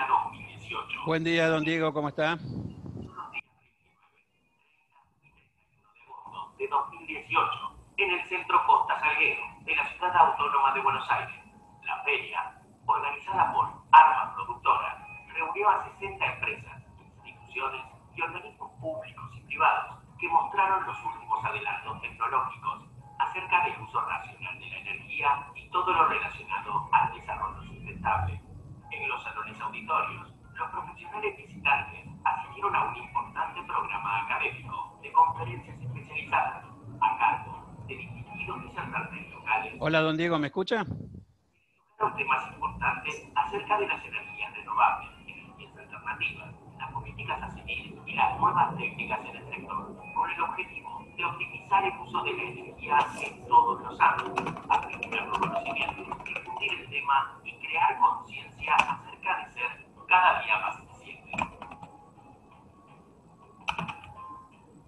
Argentina 2018. Buen día, don Diego, ¿cómo está? De 2018, en el Centro Costa Salguero de la Ciudad Autónoma de Buenos Aires. La feria, organizada por Arma Productora, reunió a 60 empresas, instituciones y organismos públicos y privados que mostraron los últimos adelantos tecnológicos acerca del uso racional de la energía y todo lo relacionado al desarrollo sustentable. En los salones auditorios, los profesionales visitantes asistieron a un importante programa académico de conferencias especializadas a cargo de distinguidos disertantes locales. Hola, don Diego, ¿me escucha? Los temas importantes acerca de las energías renovables, energías alternativas, las políticas a seguir y las nuevas técnicas en el sector, con el objetivo de optimizar el uso de la energía en todos los ámbitos, aplicar los conocimientos, difundir el tema y crear conciencia acerca de ser cada día más eficiente.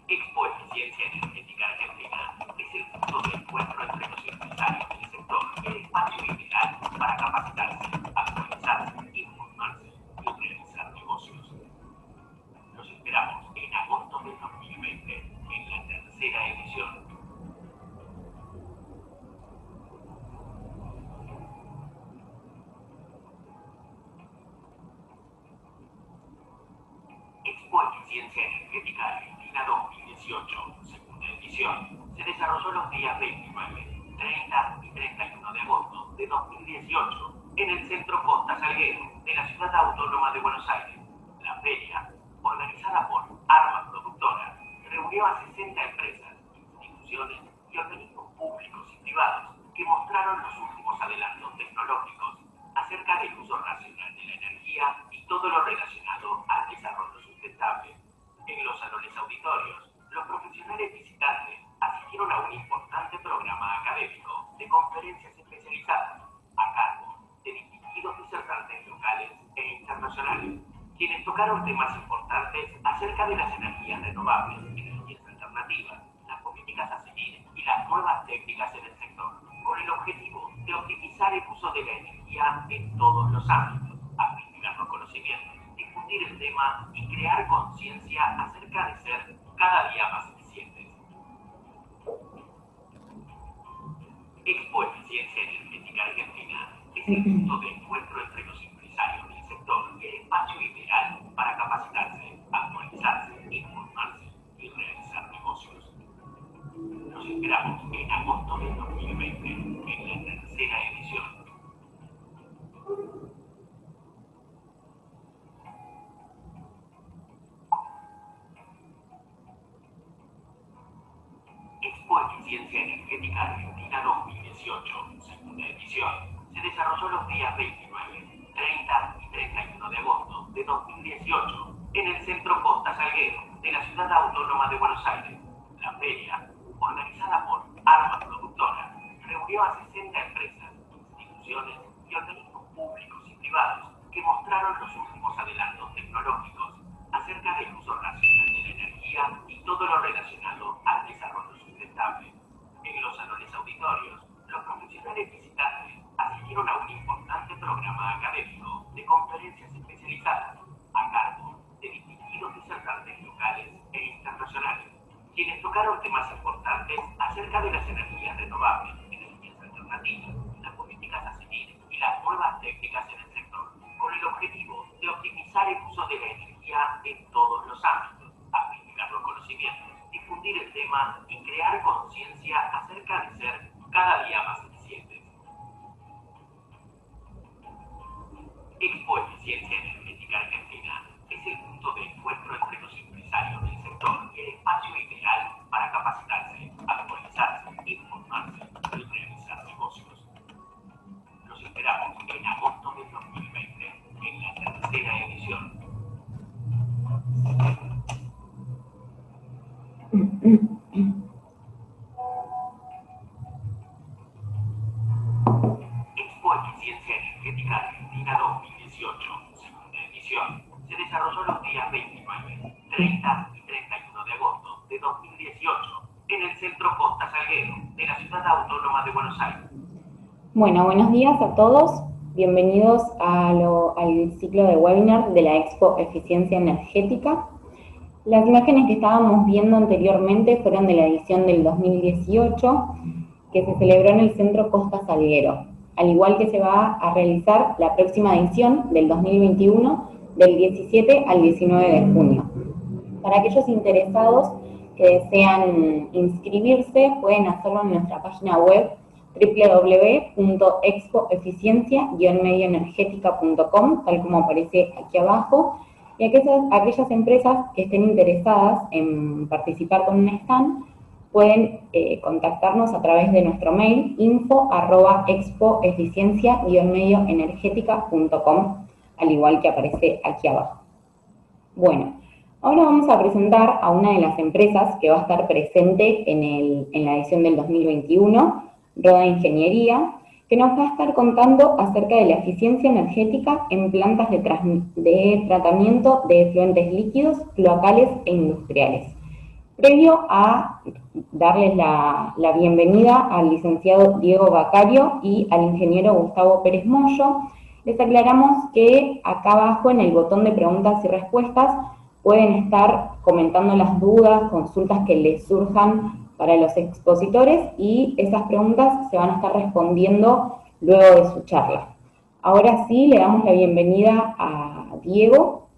Expo Eficiencia Energética Argentina es el punto de encuentro entre los empresarios del sector y el espacio ideal para capacitarse, actualizarse, informarse y realizar negocios. Los esperamos en agosto de 2020, en la tercera edición. Expo Eficiencia Energética Argentina 2018, segunda edición, se desarrolló los días 29, 30 y 31 de agosto de 2018 en el Centro Costa Salguero de la Ciudad Autónoma de Buenos Aires. La feria, organizada por Arma Productora, reunió a 60 empresas, instituciones y organismos públicos y privados que mostraron los últimos adelantos tecnológicos acerca del uso racional de la energía y todo lo relacionado al desarrollo sustentable. En los salones auditorios, los profesionales visitantes asistieron a un importante programa académico de conferencias especializadas a cargo de distinguidos disertantes locales e internacionales, quienes tocaron temas importantes acerca de las energías renovables, energías alternativas, las políticas a seguir y las nuevas técnicas en el sector, con el objetivo de optimizar el uso de la energía en todos los ámbitos, aplicar los conocimientos, difundir el tema y crear conciencia acerca de ser cada día más eficientes. Expo Eficiencia Energética Argentina es el punto de encuentro entre los empresarios del sector y el espacio ideal para capacitarse, actualizarse, informarse y realizar negocios. Los esperamos en agosto de 2020, en la tercera edición. Expo Eficiencia Energética Argentina 2018, segunda edición, se desarrolló los días 29, 30 y 31 de agosto de 2018 en el Centro Costa Salguero de la Ciudad Autónoma de Buenos Aires. La feria, organizada por Arma Productora, reunió a 60 empresas, instituciones y organismos públicos y privados que mostraron los últimos adelantos tecnológicos acerca del uso racional de la energía y todo lo relacionado al desarrollo sustentable. En los salones auditorios, los profesionales visitantes asistieron a un importante programa académico de conferencias especializadas a cargo de distinguidos disertantes locales e internacionales, quienes tocaron temas importantes acerca de las energías renovables, energías alternativas, las políticas a seguir y las nuevas técnicas en el sector, con el objetivo de optimizar el uso de la energía en todos los ámbitos, aplicar los conocimientos, difundir el tema y crear conciencia acerca de ser cada día más eficientes. Expo Eficiencia Energética Argentina es el punto de encuentro entre los empresarios del sector y el espacio ideal para capacitarse, actualizarse, informarse y realizar negocios. Los esperamos en agosto de 2020, en la tercera edición. Expo Eficiencia Energética Argentina 2018, segunda edición, se desarrolló los días 29, 30 y 31 de agosto de 2018 en el Centro Costa Salguero de la Ciudad Autónoma de Buenos Aires. Bueno, buenos días a todos. Bienvenidos al ciclo de webinar de la Expo Eficiencia Energética. Las imágenes que estábamos viendo anteriormente fueron de la edición del 2018, que se celebró en el Centro Costa Salguero, al igual que se va a realizar la próxima edición del 2021, del 17 al 19 de junio. Para aquellos interesados que desean inscribirse, pueden hacerlo en nuestra página web www.expoeficiencia-medioenergética.com, tal como aparece aquí abajo, y aquellas empresas que estén interesadas en participar con un stand pueden contactarnos a través de nuestro mail info@expoeficiencia-medioenergética.com, al igual que aparece aquí abajo. Bueno, ahora vamos a presentar a una de las empresas que va a estar presente en la edición del 2021, Roda Ingeniería, que nos va a estar contando acerca de la eficiencia energética en plantas de tratamiento de efluentes líquidos, cloacales e industriales. Previo a darles la bienvenida al licenciado Diego Bacario y al ingeniero Gustavo Pérez Moyo, les aclaramos que acá abajo en el botón de preguntas y respuestas pueden estar comentando las dudas, consultas que les surjan para los expositores, y esas preguntas se van a estar respondiendo luego de su charla. Ahora sí, le damos la bienvenida a Diego.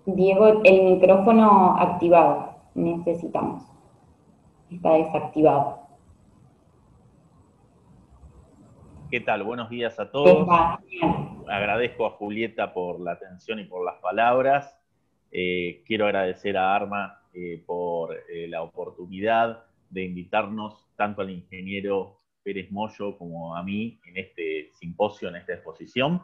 Diego, el micrófono activado necesitamos. Está desactivado. ¿Qué tal? Buenos días a todos. Bien. Agradezco a Julieta por la atención y por las palabras. Quiero agradecer a ARMA por la oportunidad de invitarnos tanto al ingeniero Pérez Moyo como a mí en este simposio, en esta exposición.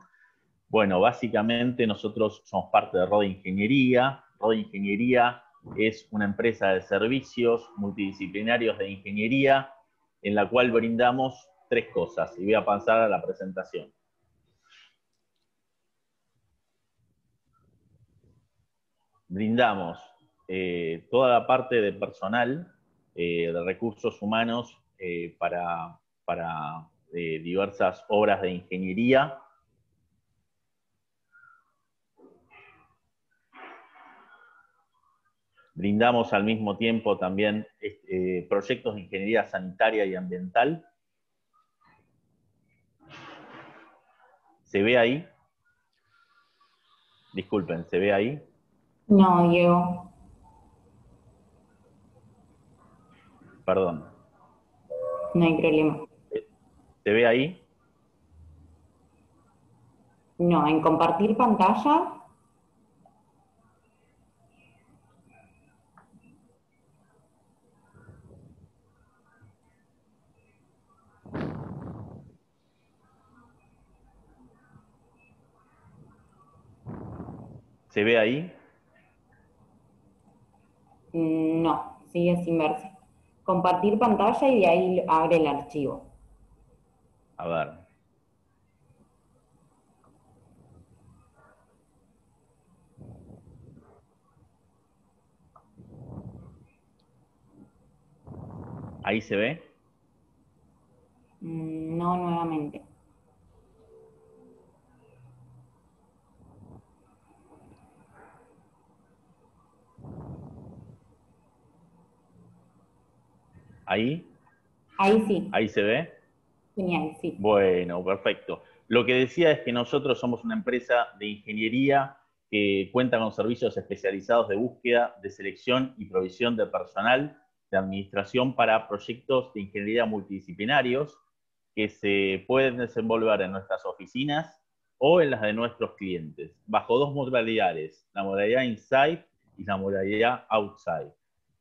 Bueno, básicamente nosotros somos parte de Roda Ingeniería. Roda Ingeniería es una empresa de servicios multidisciplinarios de ingeniería en la cual brindamos tres cosas, y voy a pasar a la presentación. Brindamos toda la parte de personal, de recursos humanos para diversas obras de ingeniería. Brindamos al mismo tiempo también proyectos de ingeniería sanitaria y ambiental. ¿Se ve ahí? Disculpen, ¿se ve ahí? No, Diego. Perdón. No hay problema. ¿Se ve ahí? No, en compartir pantalla. ¿Se ve ahí? No, sigue sin verse. Compartir pantalla y de ahí abre el archivo. A ver. ¿Ahí se ve? No, nuevamente. ¿Ahí? Ahí sí. ¿Ahí se ve? Genial, sí. Bueno, perfecto. Lo que decía es que nosotros somos una empresa de ingeniería que cuenta con servicios especializados de búsqueda, de selección y provisión de personal de administración para proyectos de ingeniería multidisciplinarios que se pueden desenvolver en nuestras oficinas o en las de nuestros clientes, bajo dos modalidades, la modalidad inside y la modalidad outside.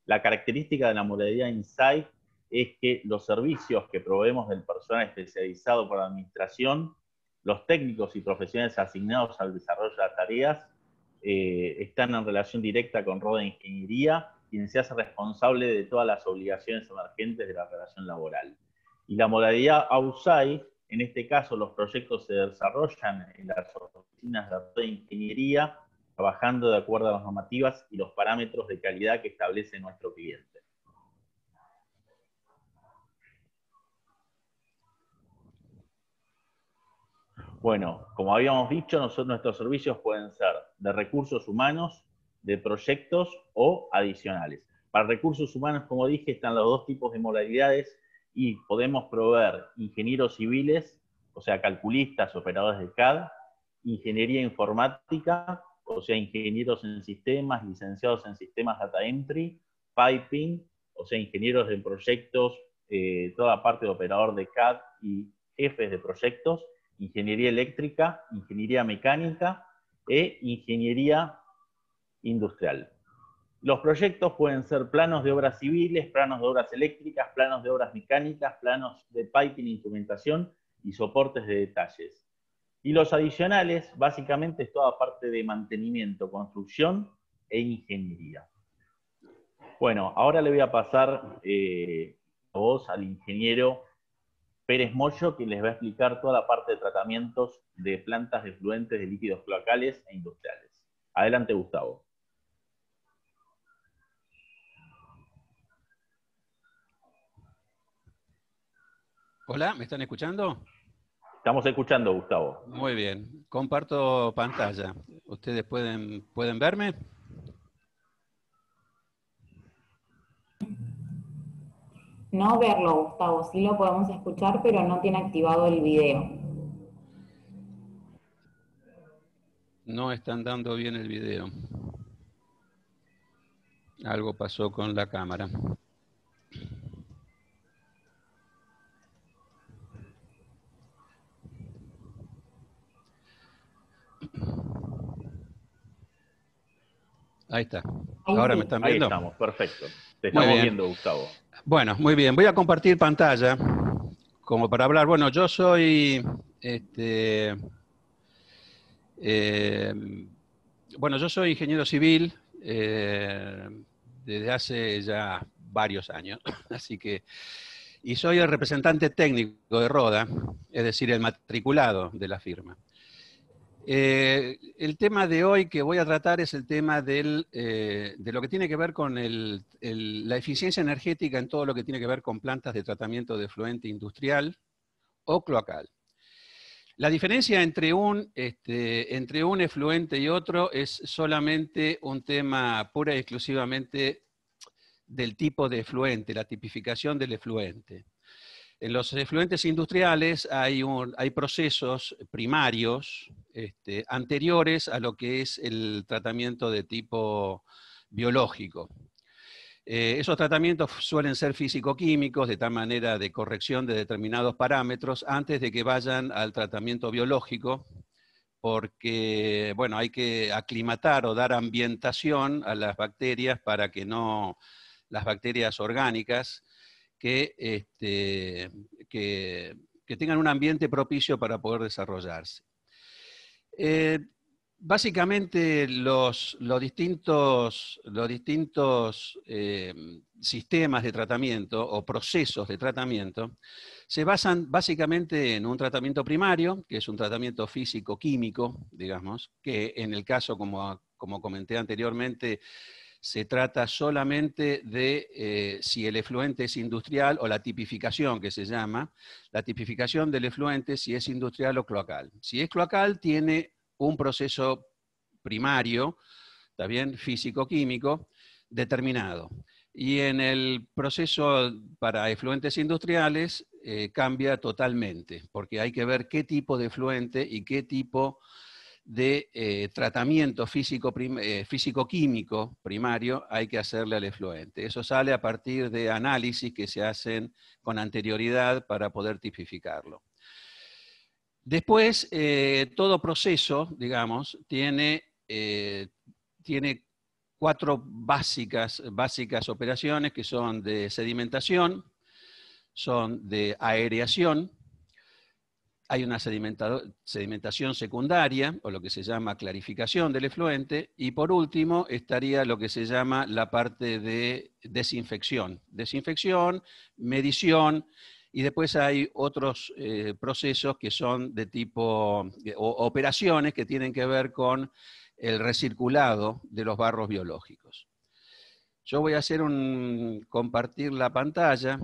La característica de la modalidad inside es que los servicios que proveemos del personal especializado por la administración, los técnicos y profesionales asignados al desarrollo de las tareas, están en relación directa con Roda Ingeniería, quien se hace responsable de todas las obligaciones emergentes de la relación laboral. Y la modalidad outside, en este caso los proyectos se desarrollan en las oficinas de Roda Ingeniería, trabajando de acuerdo a las normativas y los parámetros de calidad que establece nuestro cliente. Bueno, como habíamos dicho, nuestros servicios pueden ser de recursos humanos, de proyectos o adicionales. Para recursos humanos, como dije, están los dos tipos de modalidades y podemos proveer ingenieros civiles, o sea, calculistas, operadores de CAD, ingeniería informática, o sea, ingenieros en sistemas, licenciados en sistemas data entry, piping, o sea, ingenieros de proyectos, toda parte de operador de CAD y jefes de proyectos, ingeniería eléctrica, ingeniería mecánica e ingeniería industrial. Los proyectos pueden ser planos de obras civiles, planos de obras eléctricas, planos de obras mecánicas, planos de piping, instrumentación y soportes de detalles. Y los adicionales, básicamente, es toda parte de mantenimiento, construcción e ingeniería. Bueno, ahora le voy a pasar a vos al ingeniero Pérez Moyo, que les va a explicar toda la parte de tratamientos de plantas de efluentes de líquidos cloacales e industriales. Adelante, Gustavo. Hola, ¿me están escuchando? Estamos escuchando, Gustavo. Muy bien, comparto pantalla. ¿Ustedes pueden verme? No verlo, Gustavo, sí lo podemos escuchar, pero no tiene activado el video. No están dando bien el video. Algo pasó con la cámara. Ahí está. ¿Ahora Ahí me sí. están Ahí viendo? estamos, perfecto. Te Muy estamos bien. viendo, Gustavo. Bueno, muy bien. Voy a compartir pantalla como para hablar. Bueno, yo soy yo soy ingeniero civil desde hace ya varios años, así que, y soy el representante técnico de Roda, es decir, el matriculado de la firma. El tema de hoy que voy a tratar es el tema de lo que tiene que ver con la eficiencia energética en todo lo que tiene que ver con plantas de tratamiento de efluente industrial o cloacal. La diferencia entre un efluente y otro es solamente un tema pura y exclusivamente del tipo de efluente, la tipificación del efluente. En los efluentes industriales hay procesos primarios anteriores a lo que es el tratamiento de tipo biológico. Esos tratamientos suelen ser físico-químicos, de tal manera de corrección de determinados parámetros, antes de que vayan al tratamiento biológico, porque, bueno, hay que aclimatar o dar ambientación a las bacterias para que no, las bacterias orgánicas, que tengan un ambiente propicio para poder desarrollarse. Básicamente los distintos sistemas de tratamiento o procesos de tratamiento se basan básicamente en un tratamiento primario, que es un tratamiento físico-químico, digamos, que en el caso, como comenté anteriormente, se trata solamente de si el efluente es industrial o la tipificación que se llama, la tipificación del efluente si es industrial o cloacal. Si es cloacal tiene un proceso primario, ¿está bien? Físico-químico, determinado. Y en el proceso para efluentes industriales cambia totalmente, porque hay que ver qué tipo de efluente y qué tipo de tratamiento físico-químico primario hay que hacerle al efluente. Eso sale a partir de análisis que se hacen con anterioridad para poder tipificarlo. Después, todo proceso, digamos, tiene cuatro básicas operaciones que son de sedimentación, son de aereación, hay una sedimentación secundaria, o lo que se llama clarificación del efluente, y por último estaría lo que se llama la parte de desinfección. Desinfección, medición, y después hay otros procesos que son de tipo, o operaciones que tienen que ver con el recirculado de los barros biológicos. Yo voy a hacer compartir la pantalla.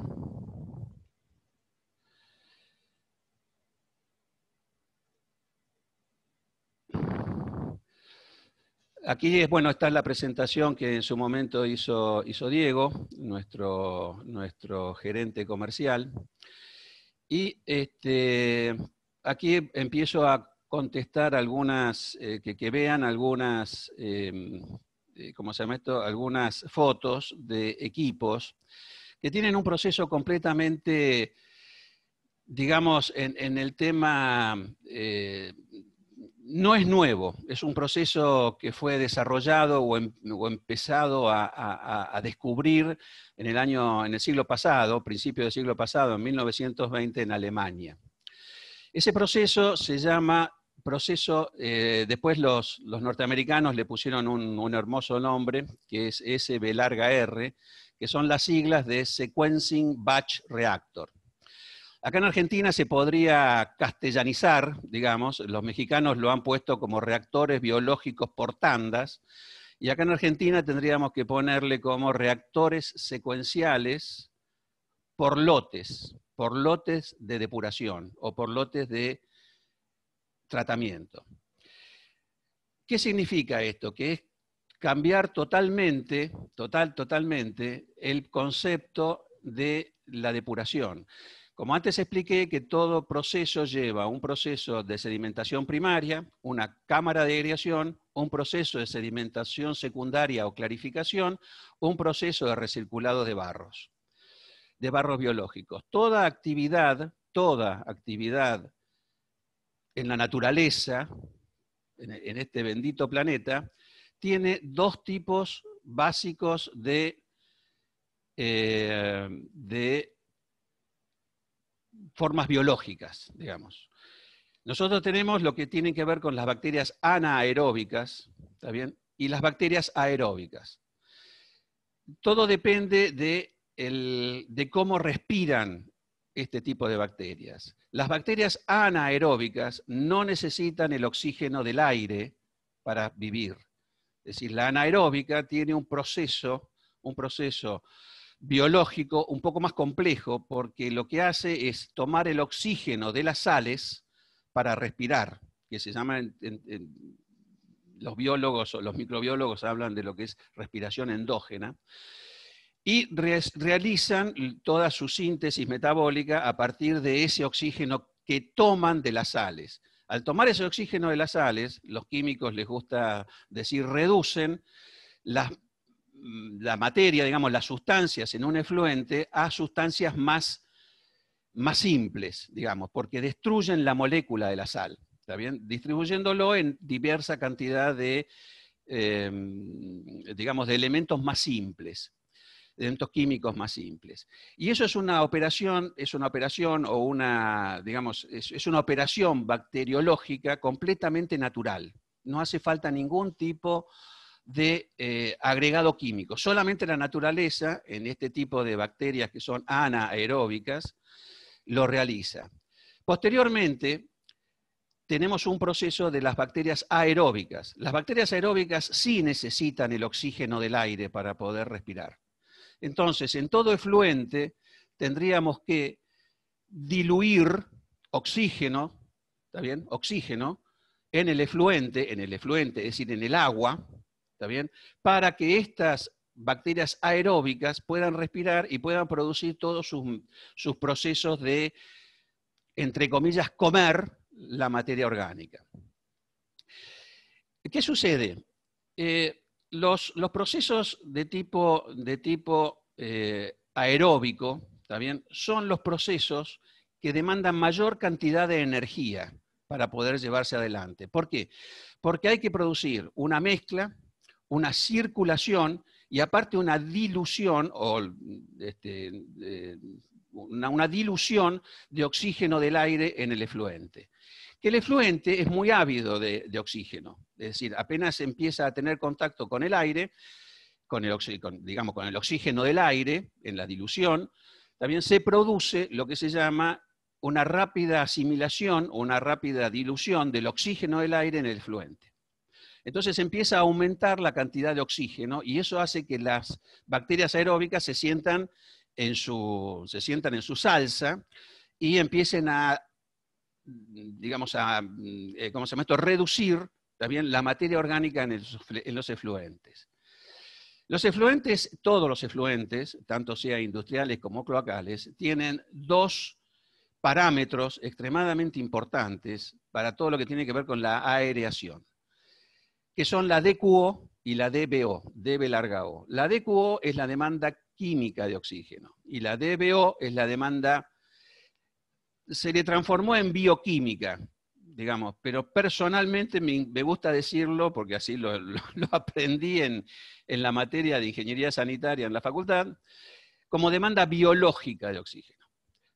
Aquí, bueno, está la presentación que en su momento hizo Diego, nuestro gerente comercial. Y aquí empiezo a contestar algunas, que vean algunas, ¿cómo se llama esto? Algunas fotos de equipos que tienen un proceso completamente, digamos, en el tema, no es nuevo, es un proceso que fue desarrollado o empezado a descubrir en el siglo pasado, principio del siglo pasado, en 1920 en Alemania. Ese proceso se llama proceso, después los norteamericanos le pusieron un hermoso nombre, que es SB larga-R, que son las siglas de Sequencing Batch Reactor. Acá en Argentina se podría castellanizar, digamos, los mexicanos lo han puesto como reactores biológicos por tandas, y acá en Argentina tendríamos que ponerle como reactores secuenciales por lotes de depuración o por lotes de tratamiento. ¿Qué significa esto? Que es cambiar totalmente el concepto de la depuración. Como antes expliqué que todo proceso lleva un proceso de sedimentación primaria, una cámara de aireación, un proceso de sedimentación secundaria o clarificación, un proceso de recirculado de barros biológicos. Toda actividad en la naturaleza, en este bendito planeta, tiene dos tipos básicos de formas biológicas, digamos. Nosotros tenemos lo que tiene que ver con las bacterias anaeróbicas, ¿está bien? Y las bacterias aeróbicas. Todo depende de cómo respiran este tipo de bacterias. Las bacterias anaeróbicas no necesitan el oxígeno del aire para vivir. Es decir, la anaeróbica tiene un proceso biológico un poco más complejo, porque lo que hace es tomar el oxígeno de las sales para respirar, que se llama, los biólogos o los microbiólogos hablan de lo que es respiración endógena, y realizan toda su síntesis metabólica a partir de ese oxígeno que toman de las sales. Al tomar ese oxígeno de las sales, los químicos les gusta decir reducen la materia, digamos, las sustancias en un efluente a sustancias más simples, digamos, porque destruyen la molécula de la sal, ¿está bien? Distribuyéndolo en diversa cantidad de, digamos, de elementos más simples, elementos químicos más simples. Y eso es una operación o una, digamos, es una operación bacteriológica completamente natural. No hace falta ningún tipo de agregado químico. Solamente la naturaleza, en este tipo de bacterias que son anaeróbicas, lo realiza. Posteriormente, tenemos un proceso de las bacterias aeróbicas. Las bacterias aeróbicas sí necesitan el oxígeno del aire para poder respirar. Entonces, en todo efluente tendríamos que diluir oxígeno, ¿está bien? Oxígeno en el efluente, es decir, en el agua, ¿está bien? Para que estas bacterias aeróbicas puedan respirar y puedan producir todos sus procesos de, entre comillas, comer la materia orgánica. ¿Qué sucede? Los procesos de tipo aeróbico, ¿está bien? Son los procesos que demandan mayor cantidad de energía para poder llevarse adelante. ¿Por qué? Porque hay que producir una mezcla, una circulación y aparte una dilución una dilución de oxígeno del aire en el efluente. Que el efluente es muy ávido de oxígeno, es decir, apenas empieza a tener contacto con el aire, con el oxígeno del aire, en la dilución, también se produce lo que se llama una rápida asimilación o una rápida dilución del oxígeno del aire en el efluente. Entonces empieza a aumentar la cantidad de oxígeno y eso hace que las bacterias aeróbicas se sientan en su salsa y empiecen a, digamos, ¿cómo se llama esto? Reducir también la materia orgánica en los efluentes. Los efluentes, todos los efluentes, tanto sea industriales como cloacales, tienen dos parámetros extremadamente importantes para todo lo que tiene que ver con la aereación, que son la DQO y la DBO, DB larga O. La DQO es la demanda química de oxígeno y la DBO es la demanda, se le transformó en bioquímica, digamos, pero personalmente me gusta decirlo, porque así lo aprendí en la materia de ingeniería sanitaria en la facultad, como demanda biológica de oxígeno.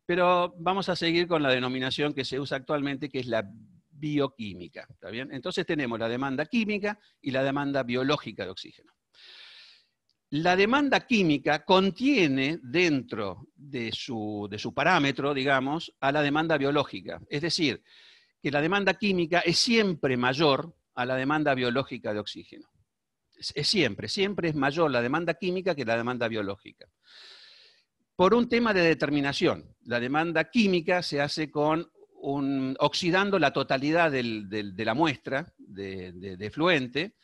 Pero vamos a seguir con la denominación que se usa actualmente, que es la bioquímica, ¿está bien? Entonces tenemos la demanda química y la demanda biológica de oxígeno. La demanda química contiene dentro de su parámetro, digamos, a la demanda biológica. Es decir, que la demanda química es siempre mayor a la demanda biológica de oxígeno. Siempre es mayor la demanda química que la demanda biológica. Por un tema de determinación. La demanda química se hace oxidando la totalidad de la muestra de efluente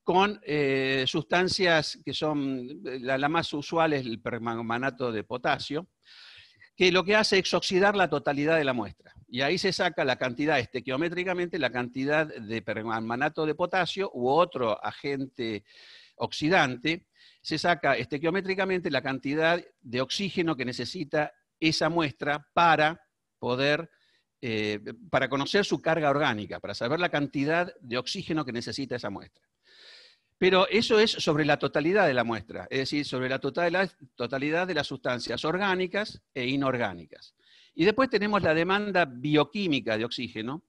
con sustancias que son, la más usual es el permanganato de potasio, que lo que hace es oxidar la totalidad de la muestra. Y ahí se saca la cantidad, estequiométricamente, la cantidad de permanganato de potasio u otro agente oxidante. Se saca estequiométricamente la cantidad de oxígeno que necesita esa muestra para poder, para conocer su carga orgánica, para saber la cantidad de oxígeno que necesita esa muestra. Pero eso es sobre la totalidad de la muestra, es decir, sobre la totalidad de las sustancias orgánicas e inorgánicas. Y después tenemos la demanda bioquímica de oxígeno,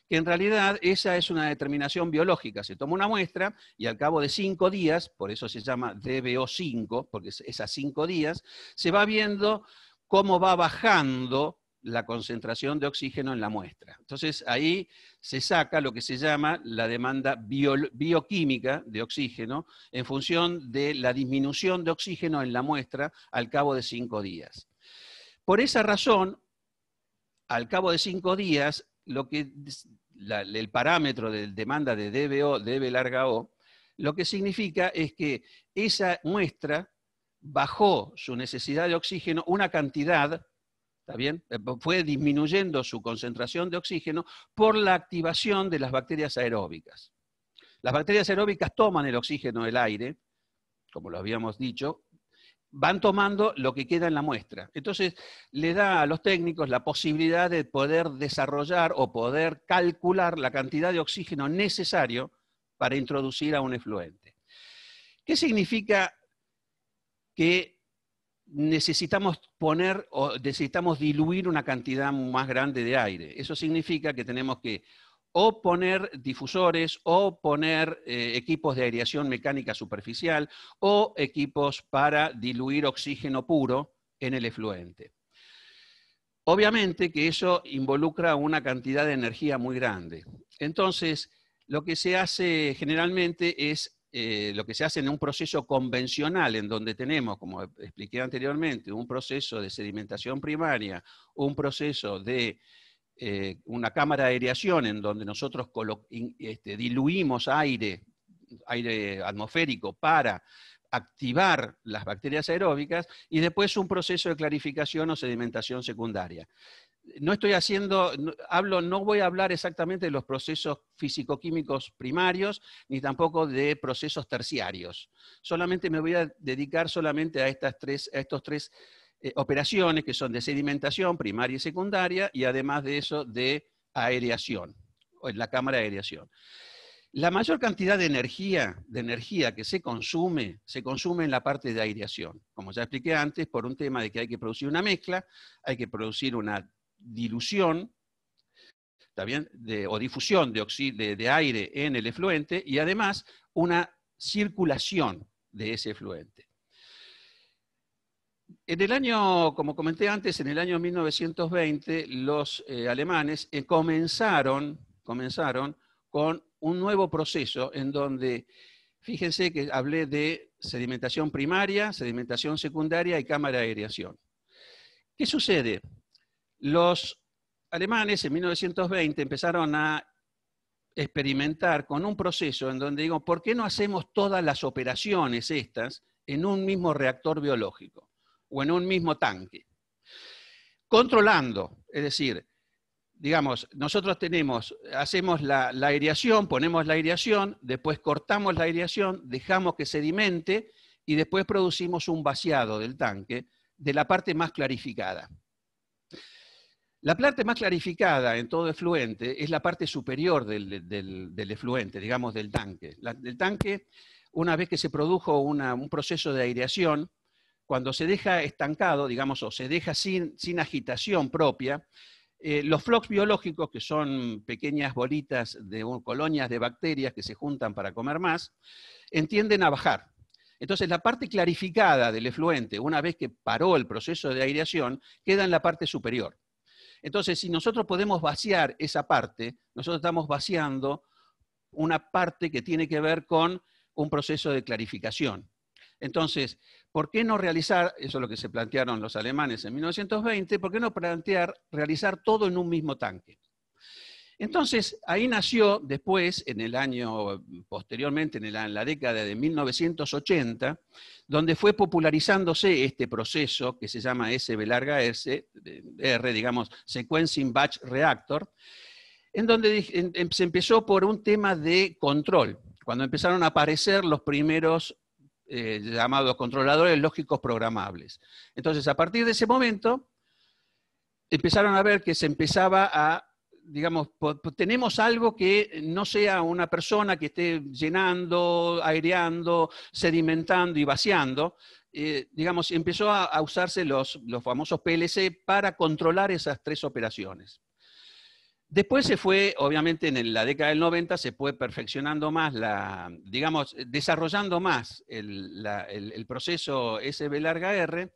que en realidad esa es una determinación biológica. Se toma una muestra y al cabo de 5 días, por eso se llama DBO5, porque es a 5 días, se va viendo cómo va bajando la concentración de oxígeno en la muestra. Entonces ahí se saca lo que se llama la demanda bioquímica de oxígeno en función de la disminución de oxígeno en la muestra al cabo de 5 días. Por esa razón, al cabo de 5 días, el parámetro de demanda de DBO, DB larga O, lo que significa es que esa muestra bajó su necesidad de oxígeno una cantidad, ¿está bien? Fue disminuyendo su concentración de oxígeno por la activación de las bacterias aeróbicas. Las bacterias aeróbicas toman el oxígeno del aire, como lo habíamos dicho, van tomando lo que queda en la muestra. Entonces, le da a los técnicos la posibilidad de poder desarrollar o poder calcular la cantidad de oxígeno necesario para introducir a un efluente. ¿Qué significa que necesitamos poner o necesitamos diluir una cantidad más grande de aire? Eso significa que tenemos que o poner difusores, o poner equipos de aireación mecánica superficial, o equipos para diluir oxígeno puro en el efluente. Obviamente que eso involucra una cantidad de energía muy grande. Entonces, lo que se hace generalmente es lo que se hace en un proceso convencional, en donde tenemos, como expliqué anteriormente, un proceso de sedimentación primaria, un proceso de una cámara de aireación en donde nosotros diluimos aire atmosférico para activar las bacterias aeróbicas, y después un proceso de clarificación o sedimentación secundaria. No voy a hablar exactamente de los procesos físico-químicos primarios, ni tampoco de procesos terciarios. Solamente me voy a dedicar solamente a estos tres operaciones que son de sedimentación primaria y secundaria, y además de eso de aireación, o en la cámara de aireación. La mayor cantidad de energía que se consume en la parte de aireación. Como ya expliqué antes, por un tema de que hay que producir una mezcla, hay que producir una dilución, ¿está bien? O difusión de aire en el efluente, y además una circulación de ese efluente. En el año, como comenté antes, en el año 1920, los alemanes comenzaron con un nuevo proceso en donde, fíjense que hablé de sedimentación primaria, sedimentación secundaria y cámara de aireación. ¿Qué sucede? Los alemanes en 1920 empezaron a experimentar con un proceso en donde digo, ¿por qué no hacemos todas las operaciones estas en un mismo reactor biológico o en un mismo tanque? Controlando, es decir, digamos, nosotros hacemos la aireación, ponemos la aireación, después cortamos la aireación, dejamos que sedimente y después producimos un vaciado del tanque de la parte más clarificada. La parte más clarificada en todo efluente es la parte superior del efluente, digamos, del tanque. El tanque, una vez que se produjo un proceso de aireación, cuando se deja estancado, digamos, o se deja sin agitación propia, los flux biológicos, que son pequeñas bolitas de colonias de bacterias que se juntan para comer más, tienden a bajar. Entonces, la parte clarificada del efluente, una vez que paró el proceso de aireación, queda en la parte superior. Entonces, si nosotros podemos vaciar esa parte, nosotros estamos vaciando una parte que tiene que ver con un proceso de clarificación. Entonces, ¿por qué no realizar, eso es lo que se plantearon los alemanes en 1920, ¿por qué no realizar todo en un mismo tanque? Entonces, ahí nació después, posteriormente, en la década de 1980, donde fue popularizándose este proceso que se llama SB_R, digamos, Sequencing Batch Reactor, en donde se empezó por un tema de control, cuando empezaron a aparecer los primeros llamados controladores lógicos programables. Entonces, a partir de ese momento, empezaron a ver que se empezaba a, digamos, tenemos algo que no sea una persona que esté llenando, aireando, sedimentando y vaciando. Digamos, empezó a usarse los famosos PLC para controlar esas tres operaciones. Después se fue, obviamente en la década del 90, se fue perfeccionando más, digamos, desarrollando más el proceso SB_R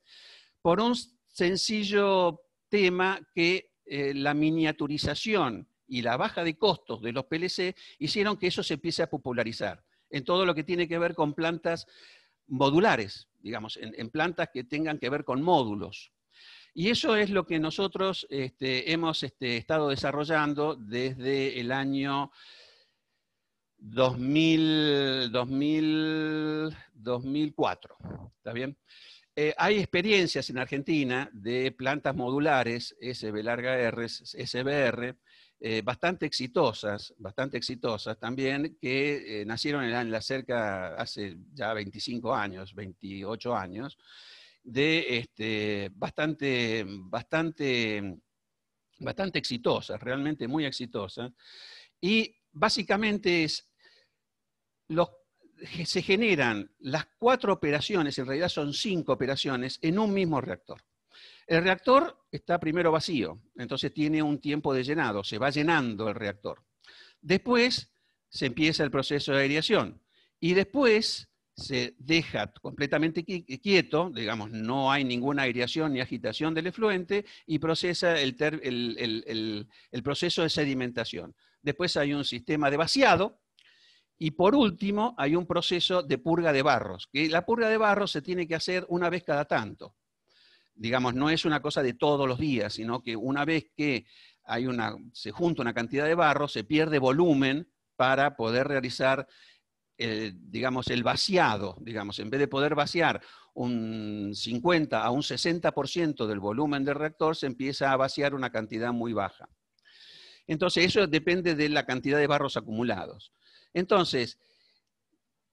por un sencillo tema que la miniaturización y la baja de costos de los PLC hicieron que eso se empiece a popularizar en todo lo que tiene que ver con plantas modulares, digamos, en plantas que tengan que ver con módulos. Y eso es lo que nosotros hemos estado desarrollando desde el año 2004. ¿Está bien? Hay experiencias en Argentina de plantas modulares SB_R, SBR, bastante exitosas también, que nacieron hace ya 25 años, 28 años, bastante exitosas, realmente muy exitosas. Y básicamente se generan las 4 operaciones, en realidad son 5 operaciones, en un mismo reactor. El reactor está primero vacío, entonces tiene un tiempo de llenado, se va llenando el reactor. Después se empieza el proceso de aireación y después se deja completamente quieto, digamos, no hay ninguna aireación ni agitación del efluente y procesa el proceso de sedimentación. Después hay un sistema de vaciado y por último hay un proceso de purga de barros, que la purga de barros se tiene que hacer una vez cada tanto. Digamos, no es una cosa de todos los días, sino que una vez que se junta una cantidad de barro, se pierde volumen para poder realizar digamos, el vaciado, digamos, en vez de poder vaciar un 50 a un 60% del volumen del reactor, se empieza a vaciar una cantidad muy baja. Entonces, eso depende de la cantidad de barros acumulados. Entonces,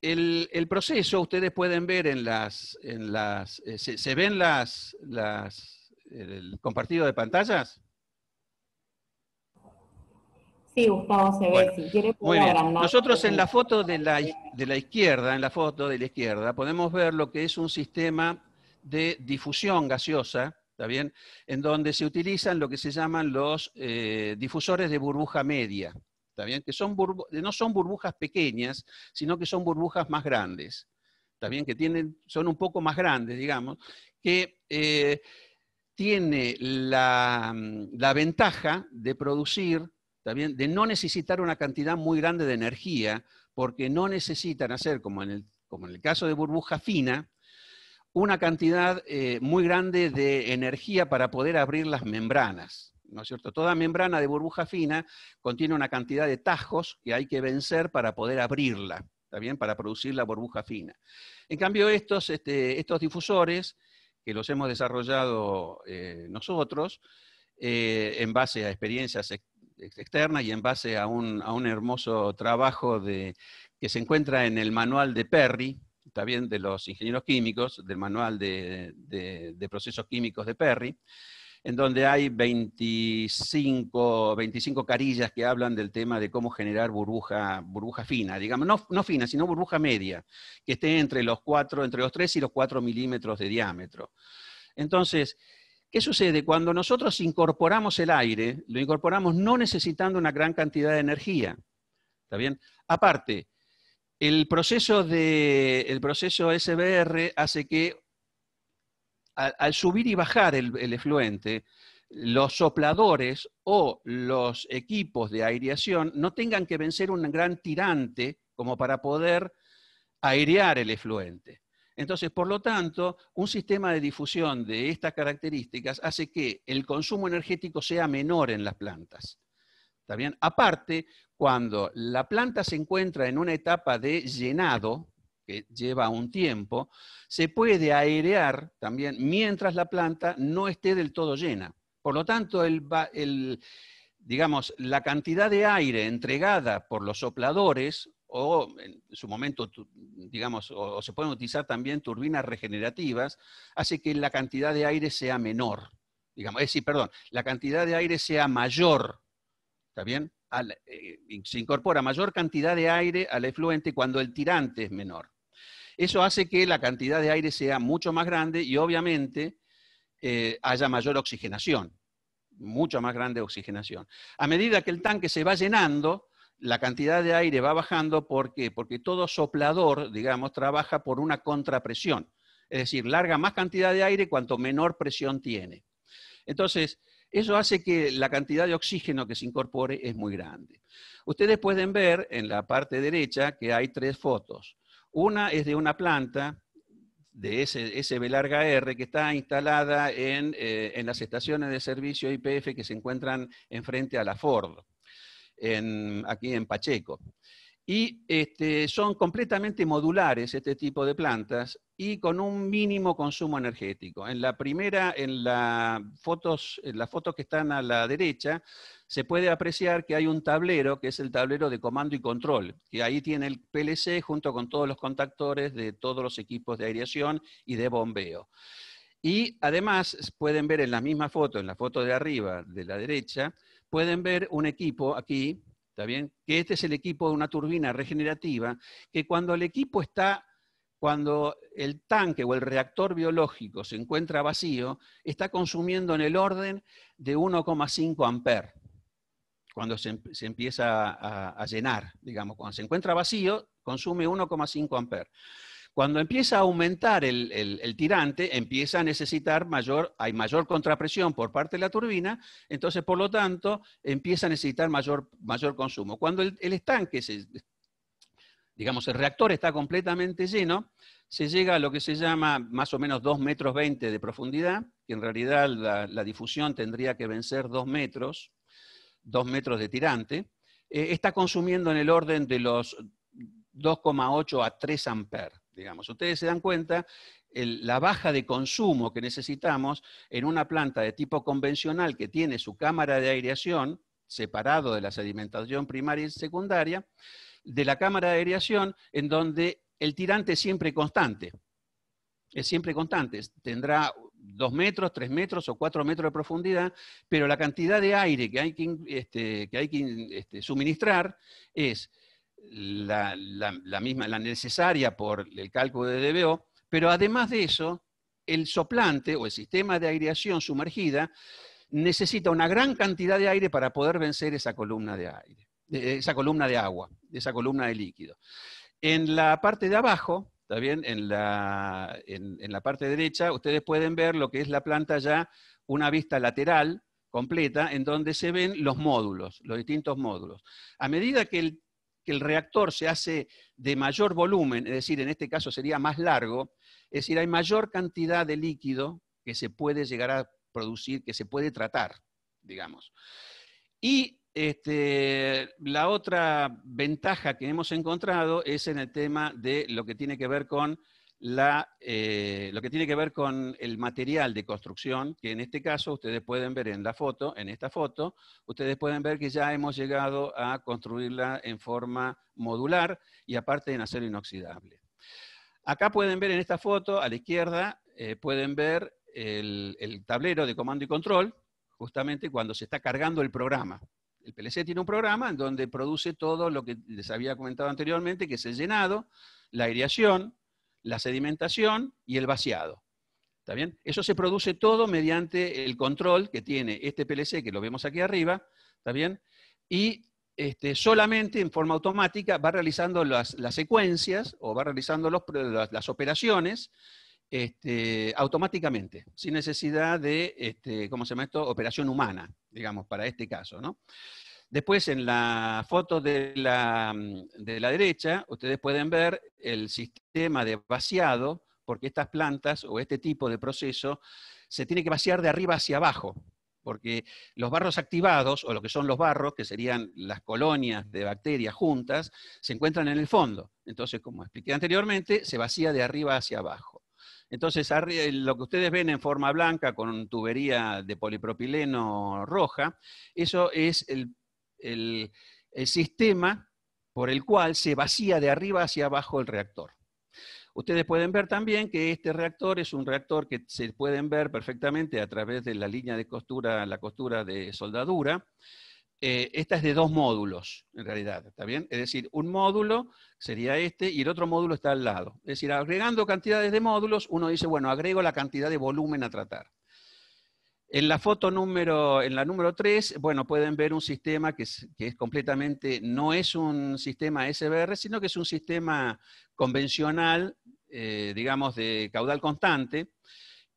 el proceso, ustedes pueden ver ¿se ven el compartido de pantallas? Sí, Gustavo, se ve. Bueno, Si quiere, muy bien. Nosotros en la foto de la izquierda, podemos ver lo que es un sistema de difusión gaseosa, ¿está bien? En donde se utilizan lo que se llaman los difusores de burbuja media, ¿está bien? Que no son burbujas pequeñas, sino que son burbujas más grandes, ¿está bien? Que son un poco más grandes, digamos, que tiene la ventaja de producir, ¿está bien?, de no necesitar una cantidad muy grande de energía, porque no necesitan hacer, como en el caso de burbuja fina, una cantidad muy grande de energía para poder abrir las membranas. ¿no es cierto? Toda membrana de burbuja fina contiene una cantidad de tajos que hay que vencer para poder abrirla, ¿está bien? Para producir la burbuja fina. En cambio, estos difusores, que los hemos desarrollado nosotros, en base a experiencias externas y en base a un hermoso trabajo que se encuentra en el manual de Perry, está bien, de los ingenieros químicos, del manual de procesos químicos de Perry, en donde hay 25 carillas que hablan del tema de cómo generar burbuja fina, digamos, no fina, sino burbuja media, que esté entre los 3 y los 4 milímetros de diámetro. Entonces, ¿qué sucede? Cuando nosotros incorporamos el aire, lo incorporamos no necesitando una gran cantidad de energía, ¿está bien? Aparte, el proceso SBR hace que al subir y bajar el efluente, los sopladores o los equipos de aireación no tengan que vencer un gran tirante como para poder airear el efluente. Entonces, por lo tanto, un sistema de difusión de estas características hace que el consumo energético sea menor en las plantas. ¿Está bien? Aparte, cuando la planta se encuentra en una etapa de llenado, que lleva un tiempo, se puede airear también mientras la planta no esté del todo llena. Por lo tanto, digamos, la cantidad de aire entregada por los sopladores, o en su momento, digamos, o se pueden utilizar también turbinas regenerativas, hace que la cantidad de aire sea menor. Digamos, es decir, perdón, la cantidad de aire sea mayor. ¿Está bien? Se incorpora mayor cantidad de aire al efluente cuando el tirante es menor. Eso hace que la cantidad de aire sea mucho más grande y obviamente haya mayor oxigenación, mucho más grande oxigenación. A medida que el tanque se va llenando, la cantidad de aire va bajando. ¿Por qué? Porque todo soplador, digamos, trabaja por una contrapresión. Es decir, larga más cantidad de aire cuanto menor presión tiene. Entonces, eso hace que la cantidad de oxígeno que se incorpore es muy grande. Ustedes pueden ver en la parte derecha que hay 3 fotos. Una es de una planta de SB larga R que está instalada en las estaciones de servicio YPF que se encuentran enfrente a la Ford, aquí en Pacheco. Y son completamente modulares este tipo de plantas y con un mínimo consumo energético. En la foto que están a la derecha, se puede apreciar que hay un tablero, que es el tablero de comando y control, que ahí tiene el PLC junto con todos los contactores de todos los equipos de aireación y de bombeo. Y además pueden ver en la misma foto, en la foto de arriba de la derecha, pueden ver un equipo aquí, ¿está bien? Que este es el equipo de una turbina regenerativa, que cuando el tanque o el reactor biológico se encuentra vacío, está consumiendo en el orden de 1,5 amperes. Cuando se empieza a llenar, digamos, cuando se encuentra vacío, consume 1,5 amperes. Cuando empieza a aumentar el tirante, empieza a necesitar hay mayor contrapresión por parte de la turbina, entonces por lo tanto empieza a necesitar mayor consumo. Cuando el estanque, digamos el reactor está completamente lleno, se llega a lo que se llama más o menos 2,20 metros de profundidad, que en realidad la difusión tendría que vencer 2 metros de tirante, está consumiendo en el orden de los 2,8 a 3 amperes. Digamos. Ustedes se dan cuenta la baja de consumo que necesitamos en una planta de tipo convencional que tiene su cámara de aireación separado de la sedimentación primaria y secundaria, de la cámara de aireación en donde el tirante es siempre constante. Es siempre constante. Tendrá 2 metros, 3 metros o 4 metros de profundidad, pero la cantidad de aire que hay que suministrar es la necesaria por el cálculo de DBO, pero además de eso, el soplante o el sistema de aireación sumergida necesita una gran cantidad de aire para poder vencer esa columna de aire, esa columna de agua, esa columna de líquido. En la parte de abajo, ¿está bien? En la parte derecha, ustedes pueden ver lo que es la planta ya, una vista lateral completa, en donde se ven los módulos, los distintos módulos. A medida que el reactor se hace de mayor volumen, es decir, en este caso sería más largo, es decir, hay mayor cantidad de líquido que se puede llegar a producir, que se puede tratar. digamos. Y la otra ventaja que hemos encontrado es en el tema de lo que tiene que ver con lo que tiene que ver con el material de construcción, que en este caso ustedes pueden ver en esta foto, ustedes pueden ver que ya hemos llegado a construirla en forma modular y aparte en acero inoxidable. Acá pueden ver en esta foto, a la izquierda, pueden ver el tablero de comando y control, justamente cuando se está cargando el programa. El PLC tiene un programa en donde produce todo lo que les había comentado anteriormente, que es el llenado, la aireación, la sedimentación y el vaciado. ¿Está bien? Eso se produce todo mediante el control que tiene este PLC, que lo vemos aquí arriba, ¿está bien? Y solamente en forma automática va realizando las secuencias o va realizando las operaciones automáticamente, sin necesidad de, ¿cómo se llama esto? Operación humana, digamos, para este caso, ¿no? Después, en la foto de la derecha, ustedes pueden ver el sistema de vaciado, porque estas plantas o este tipo de proceso se tiene que vaciar de arriba hacia abajo, porque los barros activados, o lo que son los barros, que serían las colonias de bacterias juntas, se encuentran en el fondo. Entonces, como expliqué anteriormente, se vacía de arriba hacia abajo. Entonces, lo que ustedes ven en forma blanca con tubería de polipropileno roja, eso es el sistema por el cual se vacía de arriba hacia abajo el reactor. Ustedes pueden ver también que este reactor es un reactor que se pueden ver perfectamente a través de la línea de costura, la costura de soldadura. Esta es de 2 módulos, en realidad, ¿está bien? Es decir, un módulo sería este y el otro módulo está al lado. Es decir, agregando cantidades de módulos, uno dice, bueno, agrego la cantidad de volumen a tratar. En la foto en la número 3, bueno, pueden ver un sistema que es completamente, no es un sistema SBR, sino que es un sistema convencional, digamos, de caudal constante,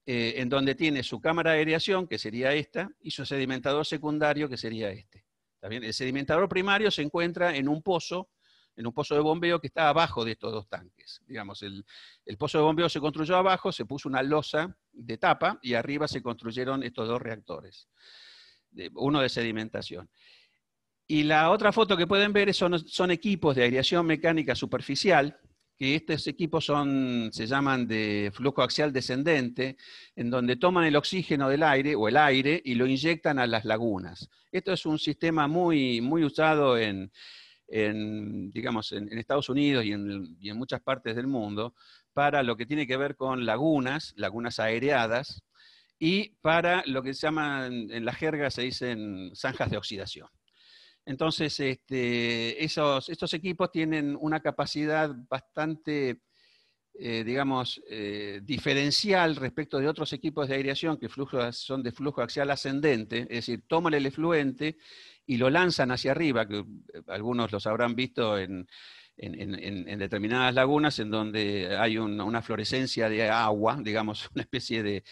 en donde tiene su cámara de aireación, que sería esta, y su sedimentador secundario, que sería este. ¿Está bien? El sedimentador primario se encuentra en un pozo de bombeo que está abajo de estos 2 tanques. Digamos, el pozo de bombeo se construyó abajo, se puso una losa de tapa y arriba se construyeron estos 2 reactores, uno de sedimentación. Y la otra foto que pueden ver son equipos de aireación mecánica superficial, que estos equipos se llaman de flujo axial descendente, en donde toman el oxígeno del aire, o el aire, y lo inyectan a las lagunas. Esto es un sistema muy, muy usado digamos, en Estados Unidos y en muchas partes del mundo, para lo que tiene que ver con lagunas aireadas, y para lo que se llaman, en la jerga se dicen zanjas de oxidación. Entonces, estos equipos tienen una capacidad bastante, digamos, diferencial respecto de otros equipos de aireación que son de flujo axial ascendente, es decir, toman el efluente y lo lanzan hacia arriba, que algunos los habrán visto en determinadas lagunas en donde hay una fluorescencia de agua, digamos, una especie de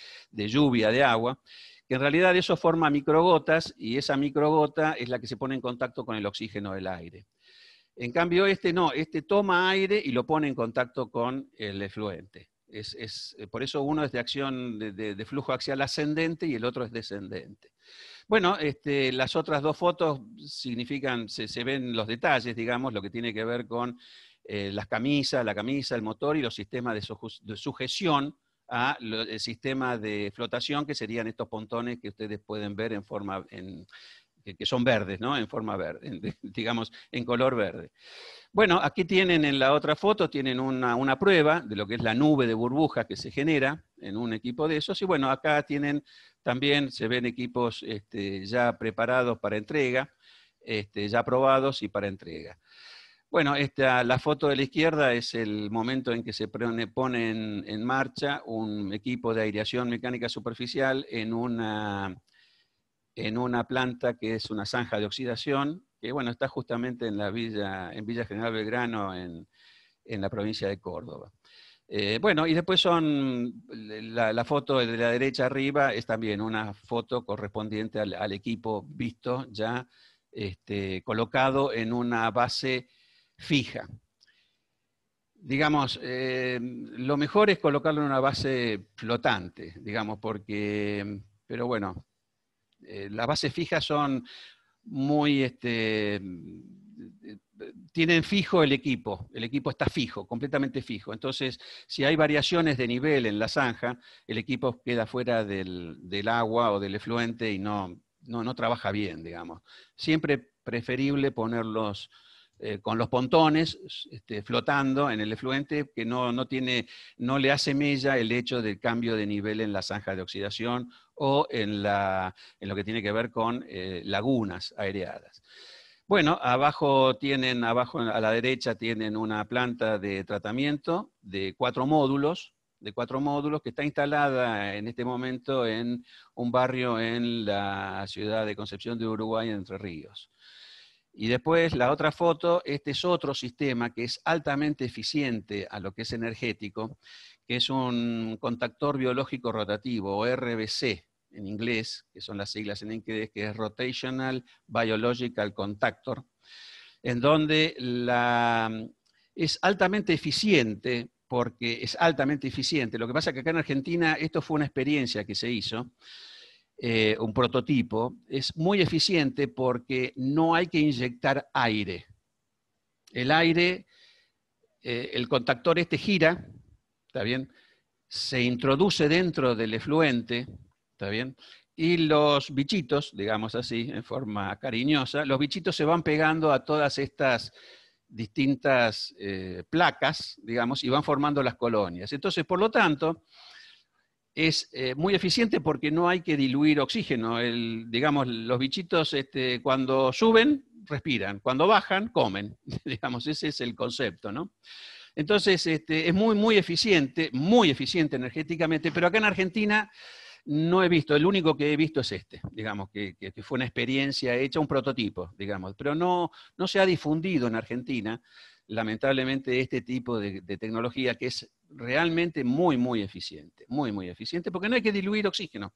lluvia de agua, que en realidad eso forma microgotas, y esa microgota es la que se pone en contacto con el oxígeno del aire. En cambio no, toma aire y lo pone en contacto con el efluente. Por eso uno es de acción de flujo axial ascendente y el otro es descendente. Bueno, las otras 2 fotos significan, se ven los detalles, digamos, lo que tiene que ver con la camisa, el motor y los sistemas de sujeción el sistema de flotación, que serían estos pontones que ustedes pueden ver que son verdes, ¿no? En forma verde, digamos, en color verde. Bueno, aquí tienen en la otra foto, tienen una prueba de lo que es la nube de burbujas que se genera en un equipo de esos, y bueno, acá también se ven equipos ya preparados para entrega, ya probados y para entrega. Bueno, la foto de la izquierda es el momento en que se pone en marcha un equipo de aireación mecánica superficial en una planta que es una zanja de oxidación, que bueno, está justamente en Villa General Belgrano, en la provincia de Córdoba. Bueno, y después la foto de la derecha arriba es también una foto correspondiente al equipo visto ya colocado en una base fija. Digamos, lo mejor es colocarlo en una base flotante, digamos, pero bueno, las bases fijas son muy, tienen fijo el equipo está fijo, completamente fijo. Entonces, si hay variaciones de nivel en la zanja, el equipo queda fuera del agua o del efluente y no trabaja bien, digamos. Siempre preferible ponerlos con los pontones flotando en el efluente, que no le hace mella el hecho del cambio de nivel en la zanja de oxidación o en lo que tiene que ver con lagunas aireadas. Bueno, abajo a la derecha tienen una planta de tratamiento de 4 módulos, que está instalada en este momento en un barrio en la ciudad de Concepción de Uruguay, Entre Ríos. Y después la otra foto, este es otro sistema que es altamente eficiente a lo que es energético, que es un contactor biológico rotativo, o RBC en inglés, que son las siglas en inglés, que es Rotational Biological Contactor, en donde es altamente eficiente, porque es altamente eficiente. Lo que pasa es que acá en Argentina esto fue una experiencia que se hizo, un prototipo, es muy eficiente porque no hay que inyectar aire. El aire, el contactor gira, ¿está bien? Se introduce dentro del efluente, ¿está bien? Y los bichitos, digamos así, en forma cariñosa, los bichitos se van pegando a todas estas distintas placas, digamos, y van formando las colonias. Entonces, por lo tanto, es muy eficiente porque no hay que diluir oxígeno. Digamos, los bichitos cuando suben, respiran. Cuando bajan, comen. Digamos, ese es el concepto, ¿no? Entonces, es muy eficiente energéticamente, pero acá en Argentina no he visto, el único que he visto es digamos, que fue una experiencia hecha, un prototipo, digamos, pero no se ha difundido en Argentina, lamentablemente, este tipo de tecnología que es realmente muy eficiente, muy eficiente, porque no hay que diluir oxígeno.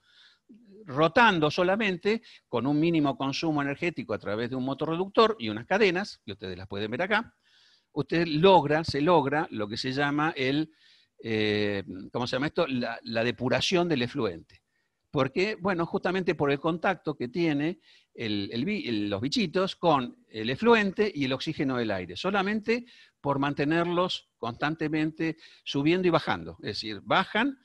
Rotando solamente, con un mínimo consumo energético a través de un motorreductor y unas cadenas, que ustedes las pueden ver acá, se logra lo que se llama ¿cómo se llama esto? La depuración del efluente. ¿Por qué? Bueno, justamente por el contacto que tiene los bichitos con el efluente y el oxígeno del aire, solamente por mantenerlos constantemente subiendo y bajando. Es decir, bajan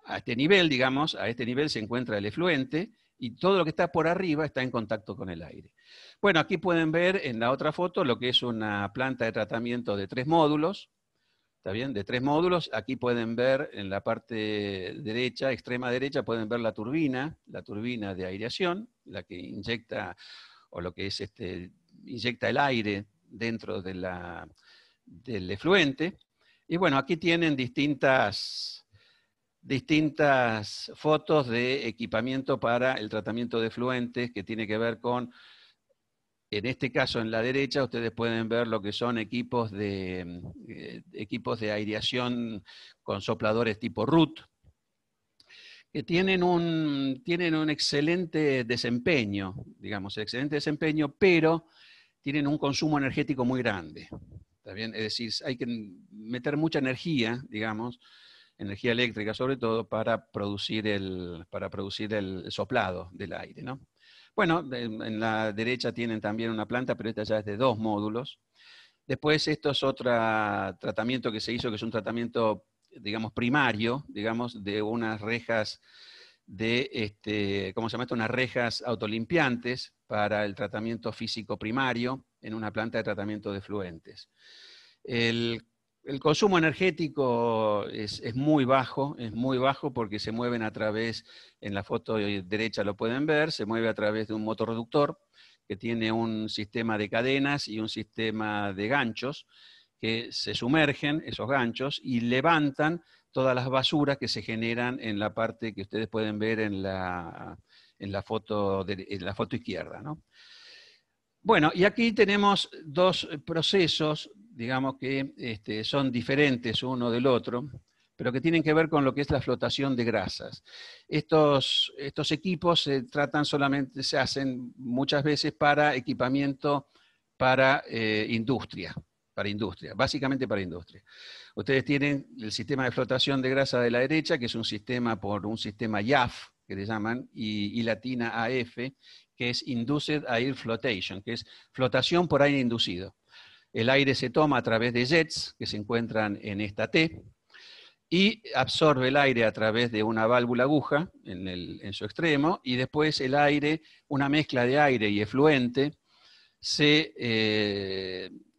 a este nivel, digamos, a este nivel se encuentra el efluente y todo lo que está por arriba está en contacto con el aire. Bueno, aquí pueden ver en la otra foto lo que es una planta de tratamiento de 3 módulos, ¿está bien? De 3 módulos. Aquí pueden ver en la parte derecha, extrema derecha, pueden ver la turbina de aireación, la que inyecta, o lo que es inyecta el aire dentro del efluente. Y bueno, aquí tienen distintas fotos de equipamiento para el tratamiento de efluentes que tiene que ver con, en este caso en la derecha, ustedes pueden ver lo que son equipos de aireación con sopladores tipo RUT, que tienen un excelente desempeño, digamos, pero tienen un consumo energético muy grande. ¿Está bien? Es decir, hay que meter mucha energía, digamos, energía eléctrica sobre todo, para producir el soplado del aire, ¿no? Bueno, en la derecha tienen también una planta, pero esta ya es de 2 módulos. Después esto es otro tratamiento que se hizo, que es un tratamiento, digamos, primario, digamos, de unas rejas ¿cómo se llama esto? Unas rejas autolimpiantes para el tratamiento físico primario en una planta de tratamiento de efluentes. El consumo energético es muy bajo porque se mueven a través, en la foto derecha lo pueden ver, se mueve a través de un motorreductor que tiene un sistema de cadenas y un sistema de ganchos que se sumergen, esos ganchos, y levantan todas las basuras que se generan en la parte que ustedes pueden ver en la foto izquierda, ¿no? Bueno, y aquí tenemos 2 procesos, digamos que son diferentes uno del otro, pero que tienen que ver con lo que es la flotación de grasas. Estos equipos se hacen muchas veces para equipamiento para industria, básicamente para industria. Ustedes tienen el sistema de flotación de grasa de la derecha, que es un sistema IAF, que le llaman, y latina AF, que es Induced Air Flotation, que es flotación por aire inducido. El aire se toma a través de jets que se encuentran en esta T, y absorbe el aire a través de una válvula aguja en su extremo, y después el aire, una mezcla de aire y efluente,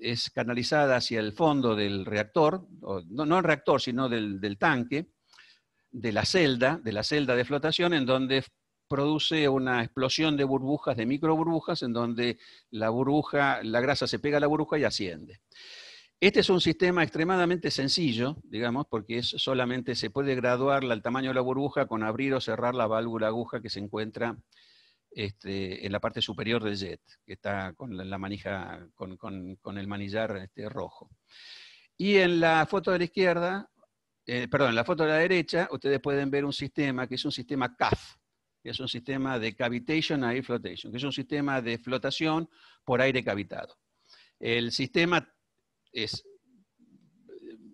es canalizada hacia el fondo del reactor, no el reactor, sino del tanque, de la celda de flotación, en donde produce una explosión de burbujas, de microburbujas, en donde la grasa se pega a la burbuja y asciende. Este es un sistema extremadamente sencillo, digamos, porque solamente se puede graduar el tamaño de la burbuja con abrir o cerrar la válvula aguja que se encuentra en la parte superior del jet, que está con la manija, con el manillar rojo. Y en la foto de la izquierda, en la foto de la derecha, ustedes pueden ver un sistema que es un sistema CAF, que es un sistema de Cavitation Air Flotation, que es un sistema de flotación por aire cavitado. El sistema es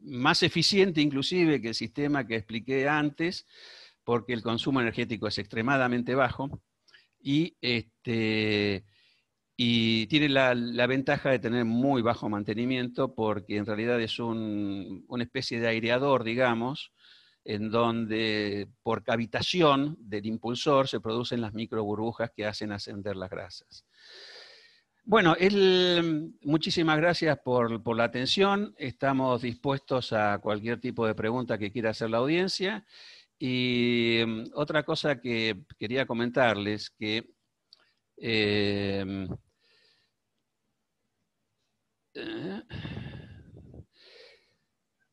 más eficiente inclusive que el sistema que expliqué antes, porque el consumo energético es extremadamente bajo, y tiene la ventaja de tener muy bajo mantenimiento, porque en realidad es una especie de aireador, digamos, en donde por cavitación del impulsor se producen las microburbujas que hacen ascender las grasas. Bueno, muchísimas gracias por la atención. Estamos dispuestos a cualquier tipo de pregunta que quiera hacer la audiencia. Y otra cosa que quería comentarles, que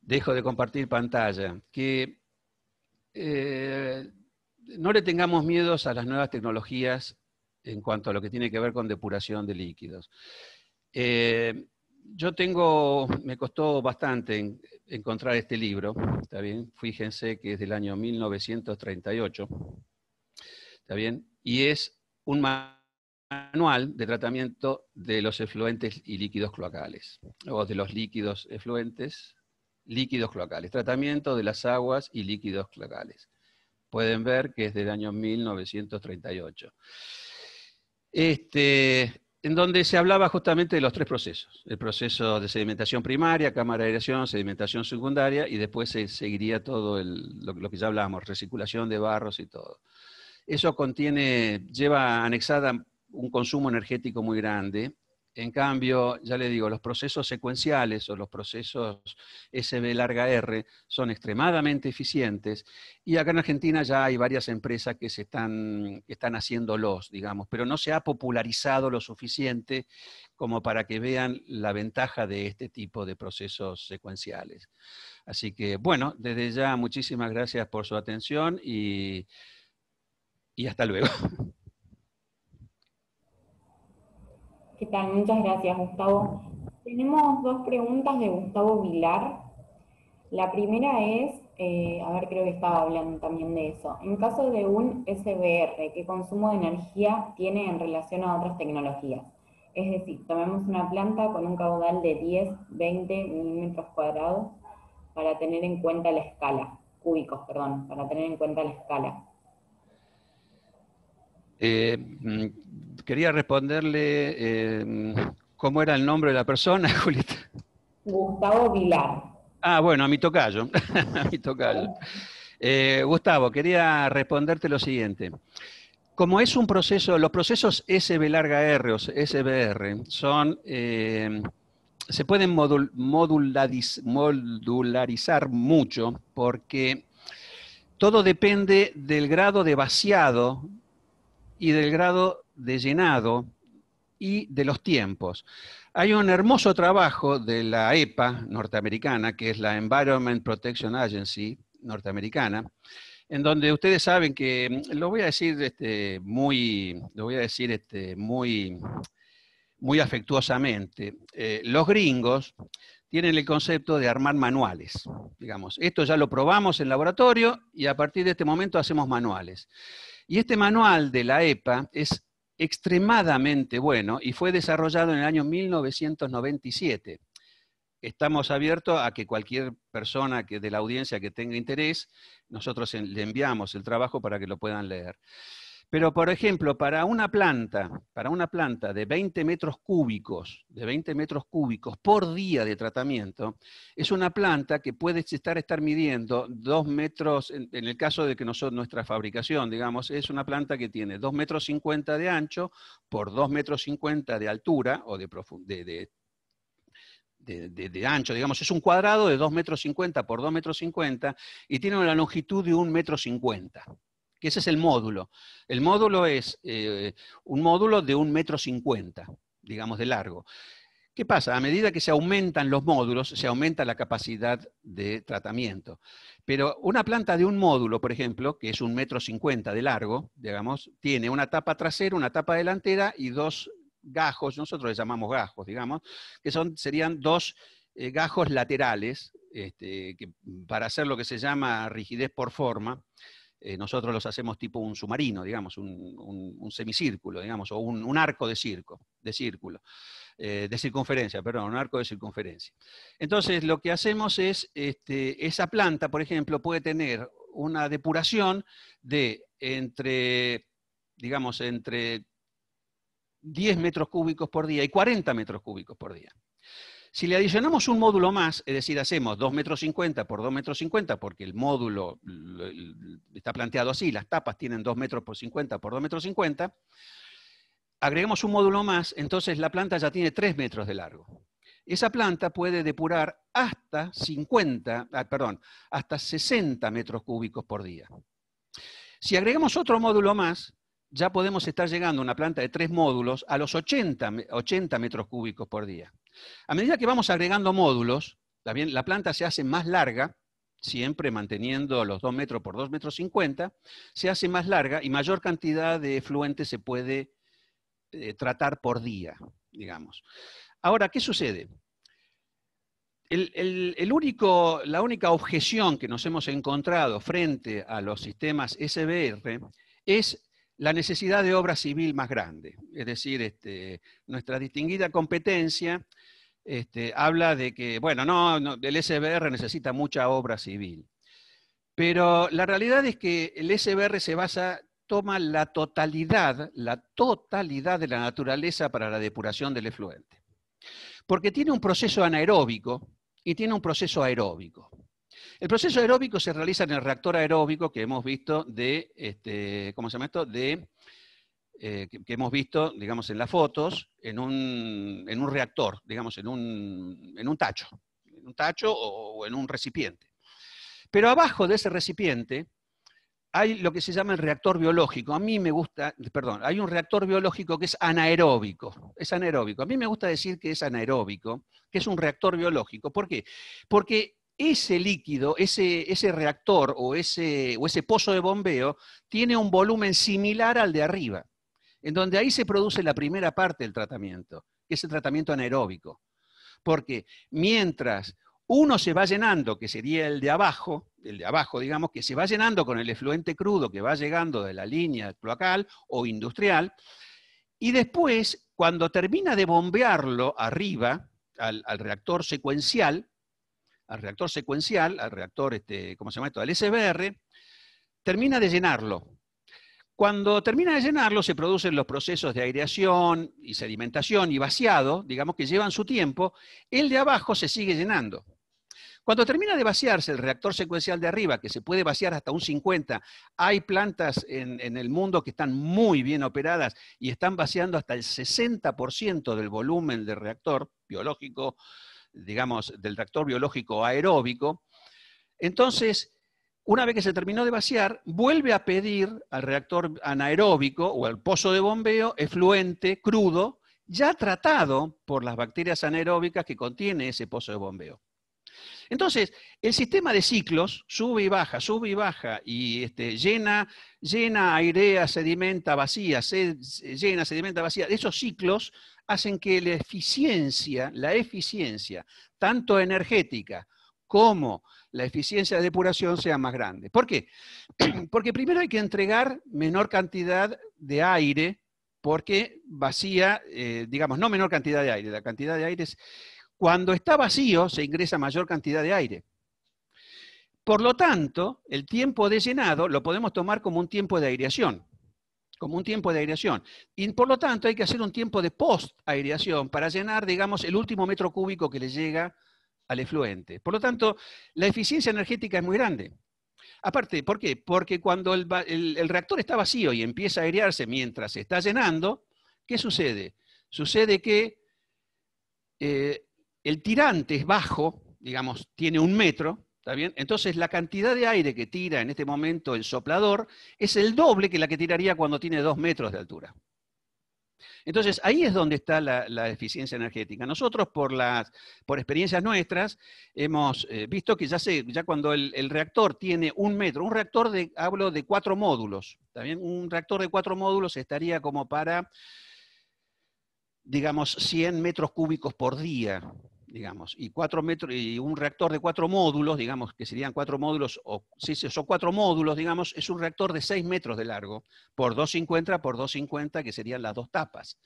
dejo de compartir pantalla, que no le tengamos miedos a las nuevas tecnologías en cuanto a lo que tiene que ver con depuración de líquidos. Me costó bastante encontrar este libro, ¿está bien? Fíjense que es del año 1938, ¿está bien? Y es un manual de tratamiento de los efluentes y líquidos cloacales, o de los líquidos efluentes, líquidos cloacales, tratamiento de las aguas y líquidos cloacales. Pueden ver que es del año 1938. En donde se hablaba justamente de los tres procesos. El proceso de sedimentación primaria, cámara de aireación, sedimentación secundaria, y después se seguiría todo lo que ya hablamos, recirculación de barros y todo. Eso lleva anexada un consumo energético muy grande. En cambio, ya le digo, los procesos secuenciales o los procesos SB larga-R son extremadamente eficientes, y acá en Argentina ya hay varias empresas que están haciéndolos, digamos, pero no se ha popularizado lo suficiente como para que vean la ventaja de este tipo de procesos secuenciales. Así que, bueno, desde ya muchísimas gracias por su atención y hasta luego. ¿Qué tal? Muchas gracias, Gustavo. Tenemos dos preguntas de Gustavo Vilar. La primera es, creo que estaba hablando también de eso. En caso de un SBR, ¿qué consumo de energía tiene en relación a otras tecnologías? Es decir, tomemos una planta con un caudal de 10, 20 milímetros cuadrados para tener en cuenta la escala, cúbicos, perdón, para tener en cuenta la escala. Quería responderle cómo era el nombre de la persona, Julieta. Gustavo Vilar. Ah, bueno, a mi tocayo. A mi tocayo. Gustavo, quería responderte lo siguiente. Como es un proceso, los procesos SB larga-R o SBR se pueden modularizar mucho, porque todo depende del grado de vaciado y del grado de llenado y de los tiempos. Hay un hermoso trabajo de la EPA norteamericana, que es la Environment Protection Agency norteamericana, en donde ustedes saben que, lo voy a decir muy afectuosamente, los gringos tienen el concepto de armar manuales, digamos. Esto ya lo probamos en laboratorio y a partir de este momento hacemos manuales. Y este manual de la EPA es extremadamente bueno y fue desarrollado en el año 1997. estamos abiertos a que cualquier persona de la audiencia que tenga interés, nosotros le enviamos el trabajo para que lo puedan leer. Pero, por ejemplo, para una planta de 20 metros cúbicos, por día de tratamiento, es una planta que puede estar midiendo 2 metros, en el caso de que nuestra fabricación, digamos, es una planta que tiene 2,50 metros de ancho por 2,50 metros de altura, o de ancho, digamos, es un cuadrado de 2,50 metros por 2,50 metros, y tiene una longitud de 1,50 metros. Que ese es el módulo. El módulo es un módulo de 1,50 metros, digamos, de largo. ¿Qué pasa? A medida que se aumentan los módulos, se aumenta la capacidad de tratamiento. Pero una planta de un módulo, por ejemplo, que es 1,50 metros de largo, digamos, tiene una tapa trasera, una tapa delantera y 2 gajos, nosotros les llamamos gajos, digamos, que serían 2 gajos laterales, que para hacer lo que se llama rigidez por forma, nosotros los hacemos tipo un submarino, digamos, un semicírculo, digamos, o un arco de circunferencia, perdón, un arco de circunferencia. Entonces, lo que hacemos es, esa planta, por ejemplo, puede tener una depuración de entre 10 metros cúbicos por día y 40 metros cúbicos por día. Si le adicionamos un módulo más, es decir, hacemos 2,50 metros por 2,50 metros, porque el módulo está planteado así, las tapas tienen 2,50 metros por 2,50 metros, agregamos un módulo más, entonces la planta ya tiene 3 metros de largo. Esa planta puede depurar hasta 60 metros cúbicos por día. Si agregamos otro módulo más, ya podemos estar llegando a una planta de 3 módulos a los 80 metros cúbicos por día. A medida que vamos agregando módulos, la planta se hace más larga, siempre manteniendo los 2 metros por 2,50 metros, se hace más larga y mayor cantidad de efluentes se puede tratar por día, digamos. Ahora, ¿qué sucede? La única objeción que nos hemos encontrado frente a los sistemas SBR es la necesidad de obra civil más grande. Es decir, nuestra distinguida competencia habla de que, bueno, el SBR necesita mucha obra civil. Pero la realidad es que el SBR toma la totalidad de la naturaleza para la depuración del efluente. Porque tiene un proceso anaeróbico y tiene un proceso aeróbico. El proceso aeróbico se realiza en el reactor aeróbico que hemos visto ¿cómo se llama esto? Que hemos visto, digamos, en las fotos, en un reactor, digamos, en un tacho o en un recipiente. Pero abajo de ese recipiente hay lo que se llama el reactor biológico. A mí me gusta, perdón, hay un reactor biológico que es anaeróbico. Es anaeróbico. A mí me gusta decir que es anaeróbico, que es un reactor biológico. ¿Por qué? Porque ese líquido, ese reactor o ese pozo de bombeo tiene un volumen similar al de arriba, en donde ahí se produce la primera parte del tratamiento, que es el tratamiento anaeróbico. Porque mientras uno se va llenando, que sería el de abajo, digamos, que se va llenando con el efluente crudo que va llegando de la línea cloacal o industrial, y después, cuando termina de bombearlo arriba, al reactor secuencial, al reactor, ¿cómo se llama esto? Al SBR, termina de llenarlo. Cuando termina de llenarlo, se producen los procesos de aireación y sedimentación y vaciado, digamos que llevan su tiempo, el de abajo se sigue llenando. Cuando termina de vaciarse el reactor secuencial de arriba, que se puede vaciar hasta un 50%, hay plantas en el mundo que están muy bien operadas y están vaciando hasta el 60% del volumen del reactor biológico, digamos, del reactor biológico aeróbico. Entonces, una vez que se terminó de vaciar, vuelve a pedir al reactor anaeróbico o al pozo de bombeo efluente crudo, ya tratado por las bacterias anaeróbicas que contiene ese pozo de bombeo. Entonces, el sistema de ciclos sube y baja, y llena, airea, sedimenta, vacía, llena, sedimenta, vacía. Esos ciclos hacen que la eficiencia, tanto energética como la eficiencia de depuración sea más grande. ¿Por qué? Porque primero hay que entregar menor cantidad de aire, porque vacía, digamos, no menor cantidad de aire, la cantidad de aire es Cuando está vacío, se ingresa mayor cantidad de aire. Por lo tanto, el tiempo de llenado lo podemos tomar como un tiempo de aireación. Como un tiempo de aireación. Y por lo tanto, hay que hacer un tiempo de post-aireación para llenar, digamos, el último metro cúbico que le llega al efluente. Por lo tanto, la eficiencia energética es muy grande. Aparte, ¿por qué? Porque cuando el reactor está vacío y empieza a airearse mientras se está llenando, ¿qué sucede? Sucede que el tirante es bajo, digamos, tiene 1 metro, ¿está bien? Entonces la cantidad de aire que tira en este momento el soplador es el doble que la que tiraría cuando tiene 2 metros de altura. Entonces, ahí es donde está la eficiencia energética. Nosotros, por experiencias nuestras, hemos visto que ya cuando el reactor tiene 1 metro, hablo de 4 módulos, ¿está bien? Un reactor de 4 módulos estaría como para, digamos, 100 metros cúbicos por día, digamos, y un reactor de 4 módulos, digamos, que serían 4 módulos, o si son 4 módulos, digamos, es un reactor de 6 metros de largo, por 250 por 250, que serían las 2 tapas.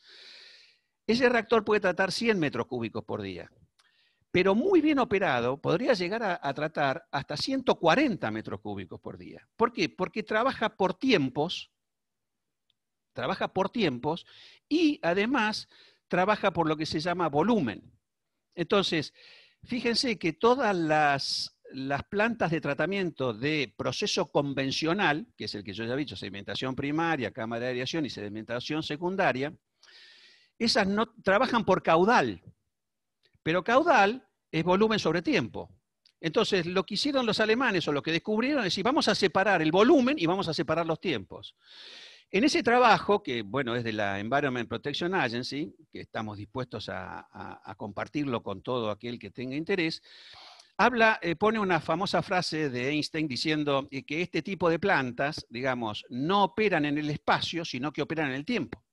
Ese reactor puede tratar 100 metros cúbicos por día, pero muy bien operado podría llegar a tratar hasta 140 metros cúbicos por día. ¿Por qué? Porque trabaja por tiempos, y además trabaja por lo que se llama volumen. Entonces, fíjense que todas las plantas de tratamiento de proceso convencional, que es el que yo ya he dicho, sedimentación primaria, cámara de aireación y sedimentación secundaria, esas no trabajan por caudal, pero caudal es volumen sobre tiempo. Entonces, lo que hicieron los alemanes o lo que descubrieron es decir, vamos a separar el volumen y vamos a separar los tiempos. En ese trabajo, que bueno, es de la Environment Protection Agency, que estamos dispuestos a compartirlo con todo aquel que tenga interés, pone una famosa frase de Einstein diciendo que este tipo de plantas, digamos, no operan en el espacio, sino que operan en el tiempo.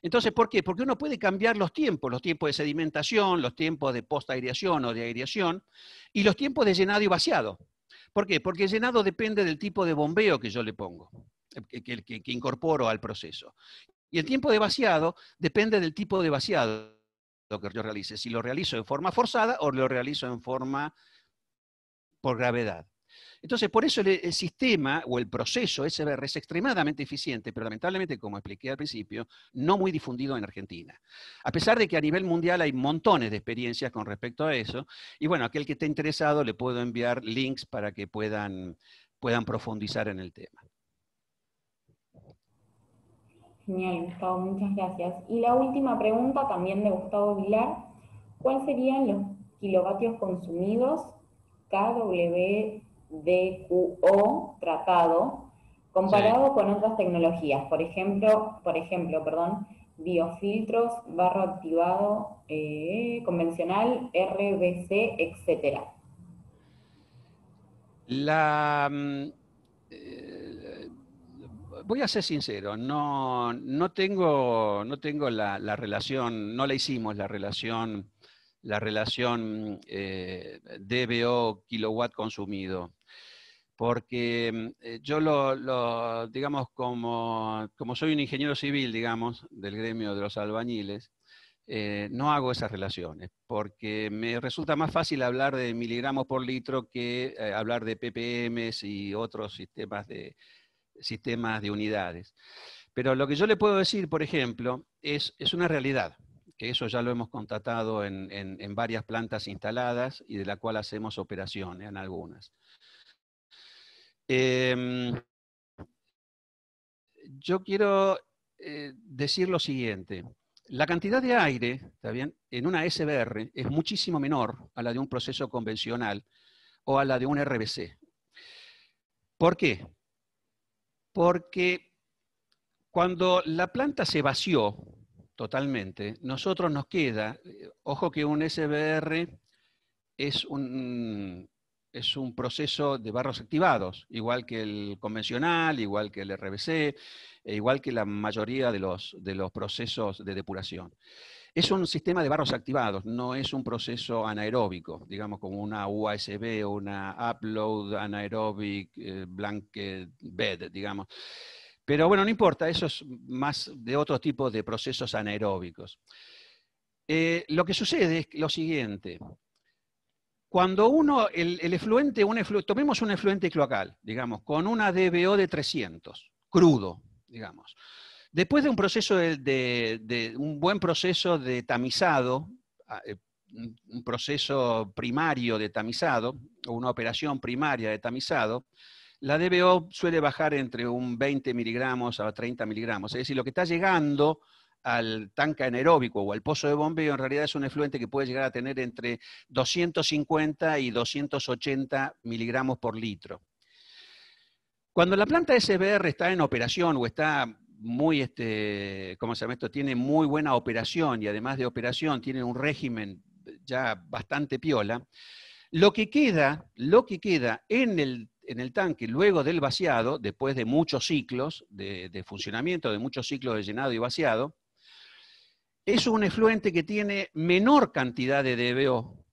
Entonces, ¿por qué? Porque uno puede cambiar los tiempos de sedimentación, los tiempos de post-aireación o de aireación, y los tiempos de llenado y vaciado. ¿Por qué? Porque el llenado depende del tipo de bombeo que yo le pongo, que incorporo al proceso. Y el tiempo de vaciado depende del tipo de vaciado que yo realice, si lo realizo en forma forzada o lo realizo en forma por gravedad. Entonces, por eso el sistema o el proceso SBR es extremadamente eficiente, pero lamentablemente, como expliqué al principio, no muy difundido en Argentina. A pesar de que a nivel mundial hay montones de experiencias con respecto a eso, y bueno, aquel que esté interesado le puedo enviar links para que puedan profundizar en el tema. Genial, Gustavo, muchas gracias. Y la última pregunta, también de Gustavo Vilar, ¿cuáles serían los kilovatios consumidos kWdQO tratado comparado con otras tecnologías? Por ejemplo, biofiltros, barro activado convencional, RBC, etc. Voy a ser sincero, no tengo la relación, no la hicimos la relación dBO kilowatt consumido, porque yo digamos, como soy un ingeniero civil, digamos, del gremio de los albañiles, no hago esas relaciones, porque me resulta más fácil hablar de miligramos por litro que hablar de ppm y otros sistemas de unidades. Pero lo que yo le puedo decir, por ejemplo, es una realidad, que eso ya lo hemos constatado en varias plantas instaladas y de la cual hacemos operaciones en algunas. Yo quiero decir lo siguiente. La cantidad de aire, ¿está bien?, en una SBR es muchísimo menor a la de un proceso convencional o a la de un RBC. ¿Por qué? Porque cuando la planta se vació totalmente, nosotros nos queda, ojo que un SBR es un proceso de barros activados, igual que el convencional, igual que el RBC, igual que la mayoría de los procesos de depuración. Es un sistema de barros activados, no es un proceso anaeróbico, digamos como una UASB o una Upload Anaerobic Blanket Bed, digamos. Pero bueno, no importa, eso es más de otro tipo de procesos anaeróbicos. Lo que sucede es lo siguiente. Cuando el efluente, tomemos un efluente cloacal, digamos, con una DBO de 300, crudo, digamos. Después de un proceso un buen proceso de tamizado, un proceso primario de tamizado, o una operación primaria de tamizado, la DBO suele bajar entre un 20 miligramos a 30 miligramos. Es decir, lo que está llegando al tanque anaeróbico o al pozo de bombeo en realidad es un efluente que puede llegar a tener entre 250 y 280 miligramos por litro. Cuando la planta SBR está en operación o está muy, ¿cómo se llama esto? Tiene muy buena operación y además de operación tiene un régimen ya bastante piola, lo que queda en el tanque luego del vaciado, después de muchos ciclos de funcionamiento, de muchos ciclos de llenado y vaciado, es un efluente que tiene menor cantidad de DBO.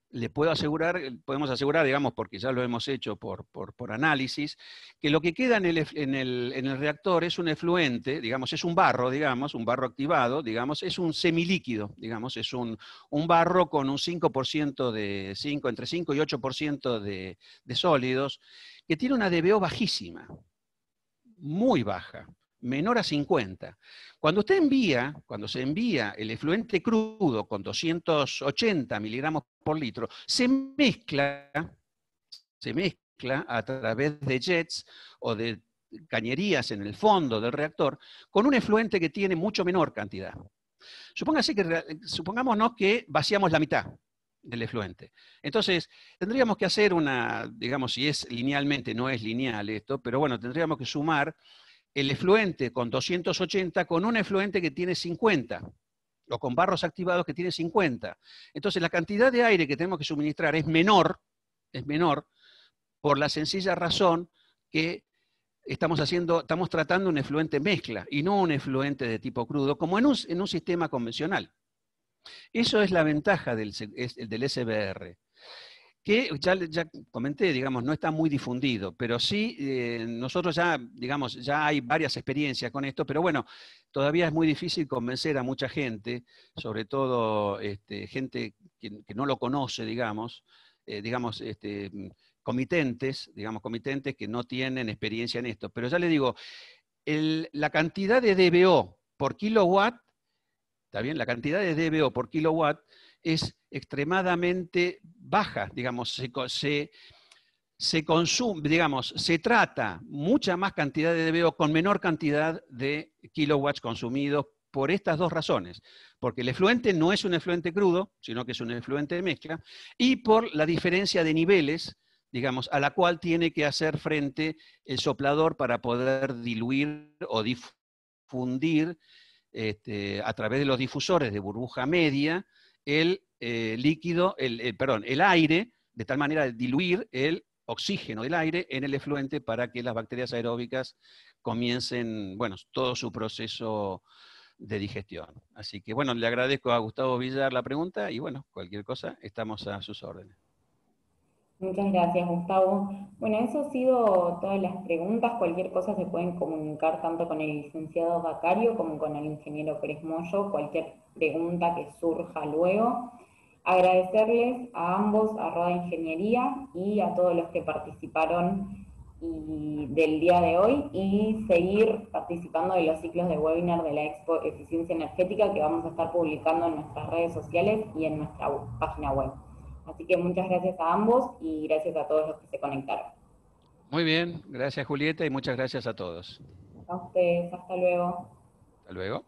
Le puedo asegurar, podemos asegurar, digamos, porque ya lo hemos hecho por análisis, que lo que queda en el reactor es un efluente, digamos, es un barro, digamos, un barro activado, digamos, es un semilíquido, digamos, es un barro con un 5% entre 5 y 8% de sólidos, que tiene una DBO bajísima, muy baja, menor a 50. Cuando se envía el efluente crudo con 280 miligramos por litro, se mezcla a través de jets o de cañerías en el fondo del reactor con un efluente que tiene mucho menor cantidad. Supongámonos que vaciamos la mitad del efluente. Entonces, tendríamos que hacer digamos, si es linealmente, no es lineal esto, pero bueno, tendríamos que sumar el efluente con 280 con un efluente que tiene 50, o con barros activados que tiene 50. Entonces la cantidad de aire que tenemos que suministrar es menor por la sencilla razón que estamos tratando un efluente mezcla y no un efluente de tipo crudo, como en un sistema convencional. Eso es la ventaja del SBR. Que ya comenté, digamos, no está muy difundido, pero sí, nosotros ya, digamos, ya hay varias experiencias con esto, pero bueno, todavía es muy difícil convencer a mucha gente, sobre todo gente que no lo conoce, digamos, comitentes que no tienen experiencia en esto. Pero ya le digo, la cantidad de DBO por kilowatt, ¿está bien? La cantidad de DBO por kilowatt es extremadamente baja, digamos, se consume, digamos, se trata mucha más cantidad de DBO con menor cantidad de kilowatts consumidos por estas dos razones, porque el efluente no es un efluente crudo, sino que es un efluente de mezcla, y por la diferencia de niveles, digamos, a la cual tiene que hacer frente el soplador para poder diluir o difundir a través de los difusores de burbuja media el líquido, el aire, de tal manera de diluir el oxígeno del aire en el efluente para que las bacterias aeróbicas comiencen, bueno, todo su proceso de digestión. Así que, bueno, le agradezco a Gustavo Villar la pregunta y, bueno, cualquier cosa, estamos a sus órdenes. Muchas gracias, Gustavo. Bueno, eso ha sido todas las preguntas. Cualquier cosa se pueden comunicar tanto con el licenciado Bacario como con el ingeniero Pérez Moyo, cualquier pregunta que surja luego. Agradecerles a ambos, a Roda Ingeniería y a todos los que participaron del día de hoy, y seguir participando de los ciclos de webinar de la Expo Eficiencia Energética que vamos a estar publicando en nuestras redes sociales y en nuestra página web. Así que muchas gracias a ambos y gracias a todos los que se conectaron. Muy bien, gracias Julieta y muchas gracias a todos. A ustedes, hasta luego. Hasta luego.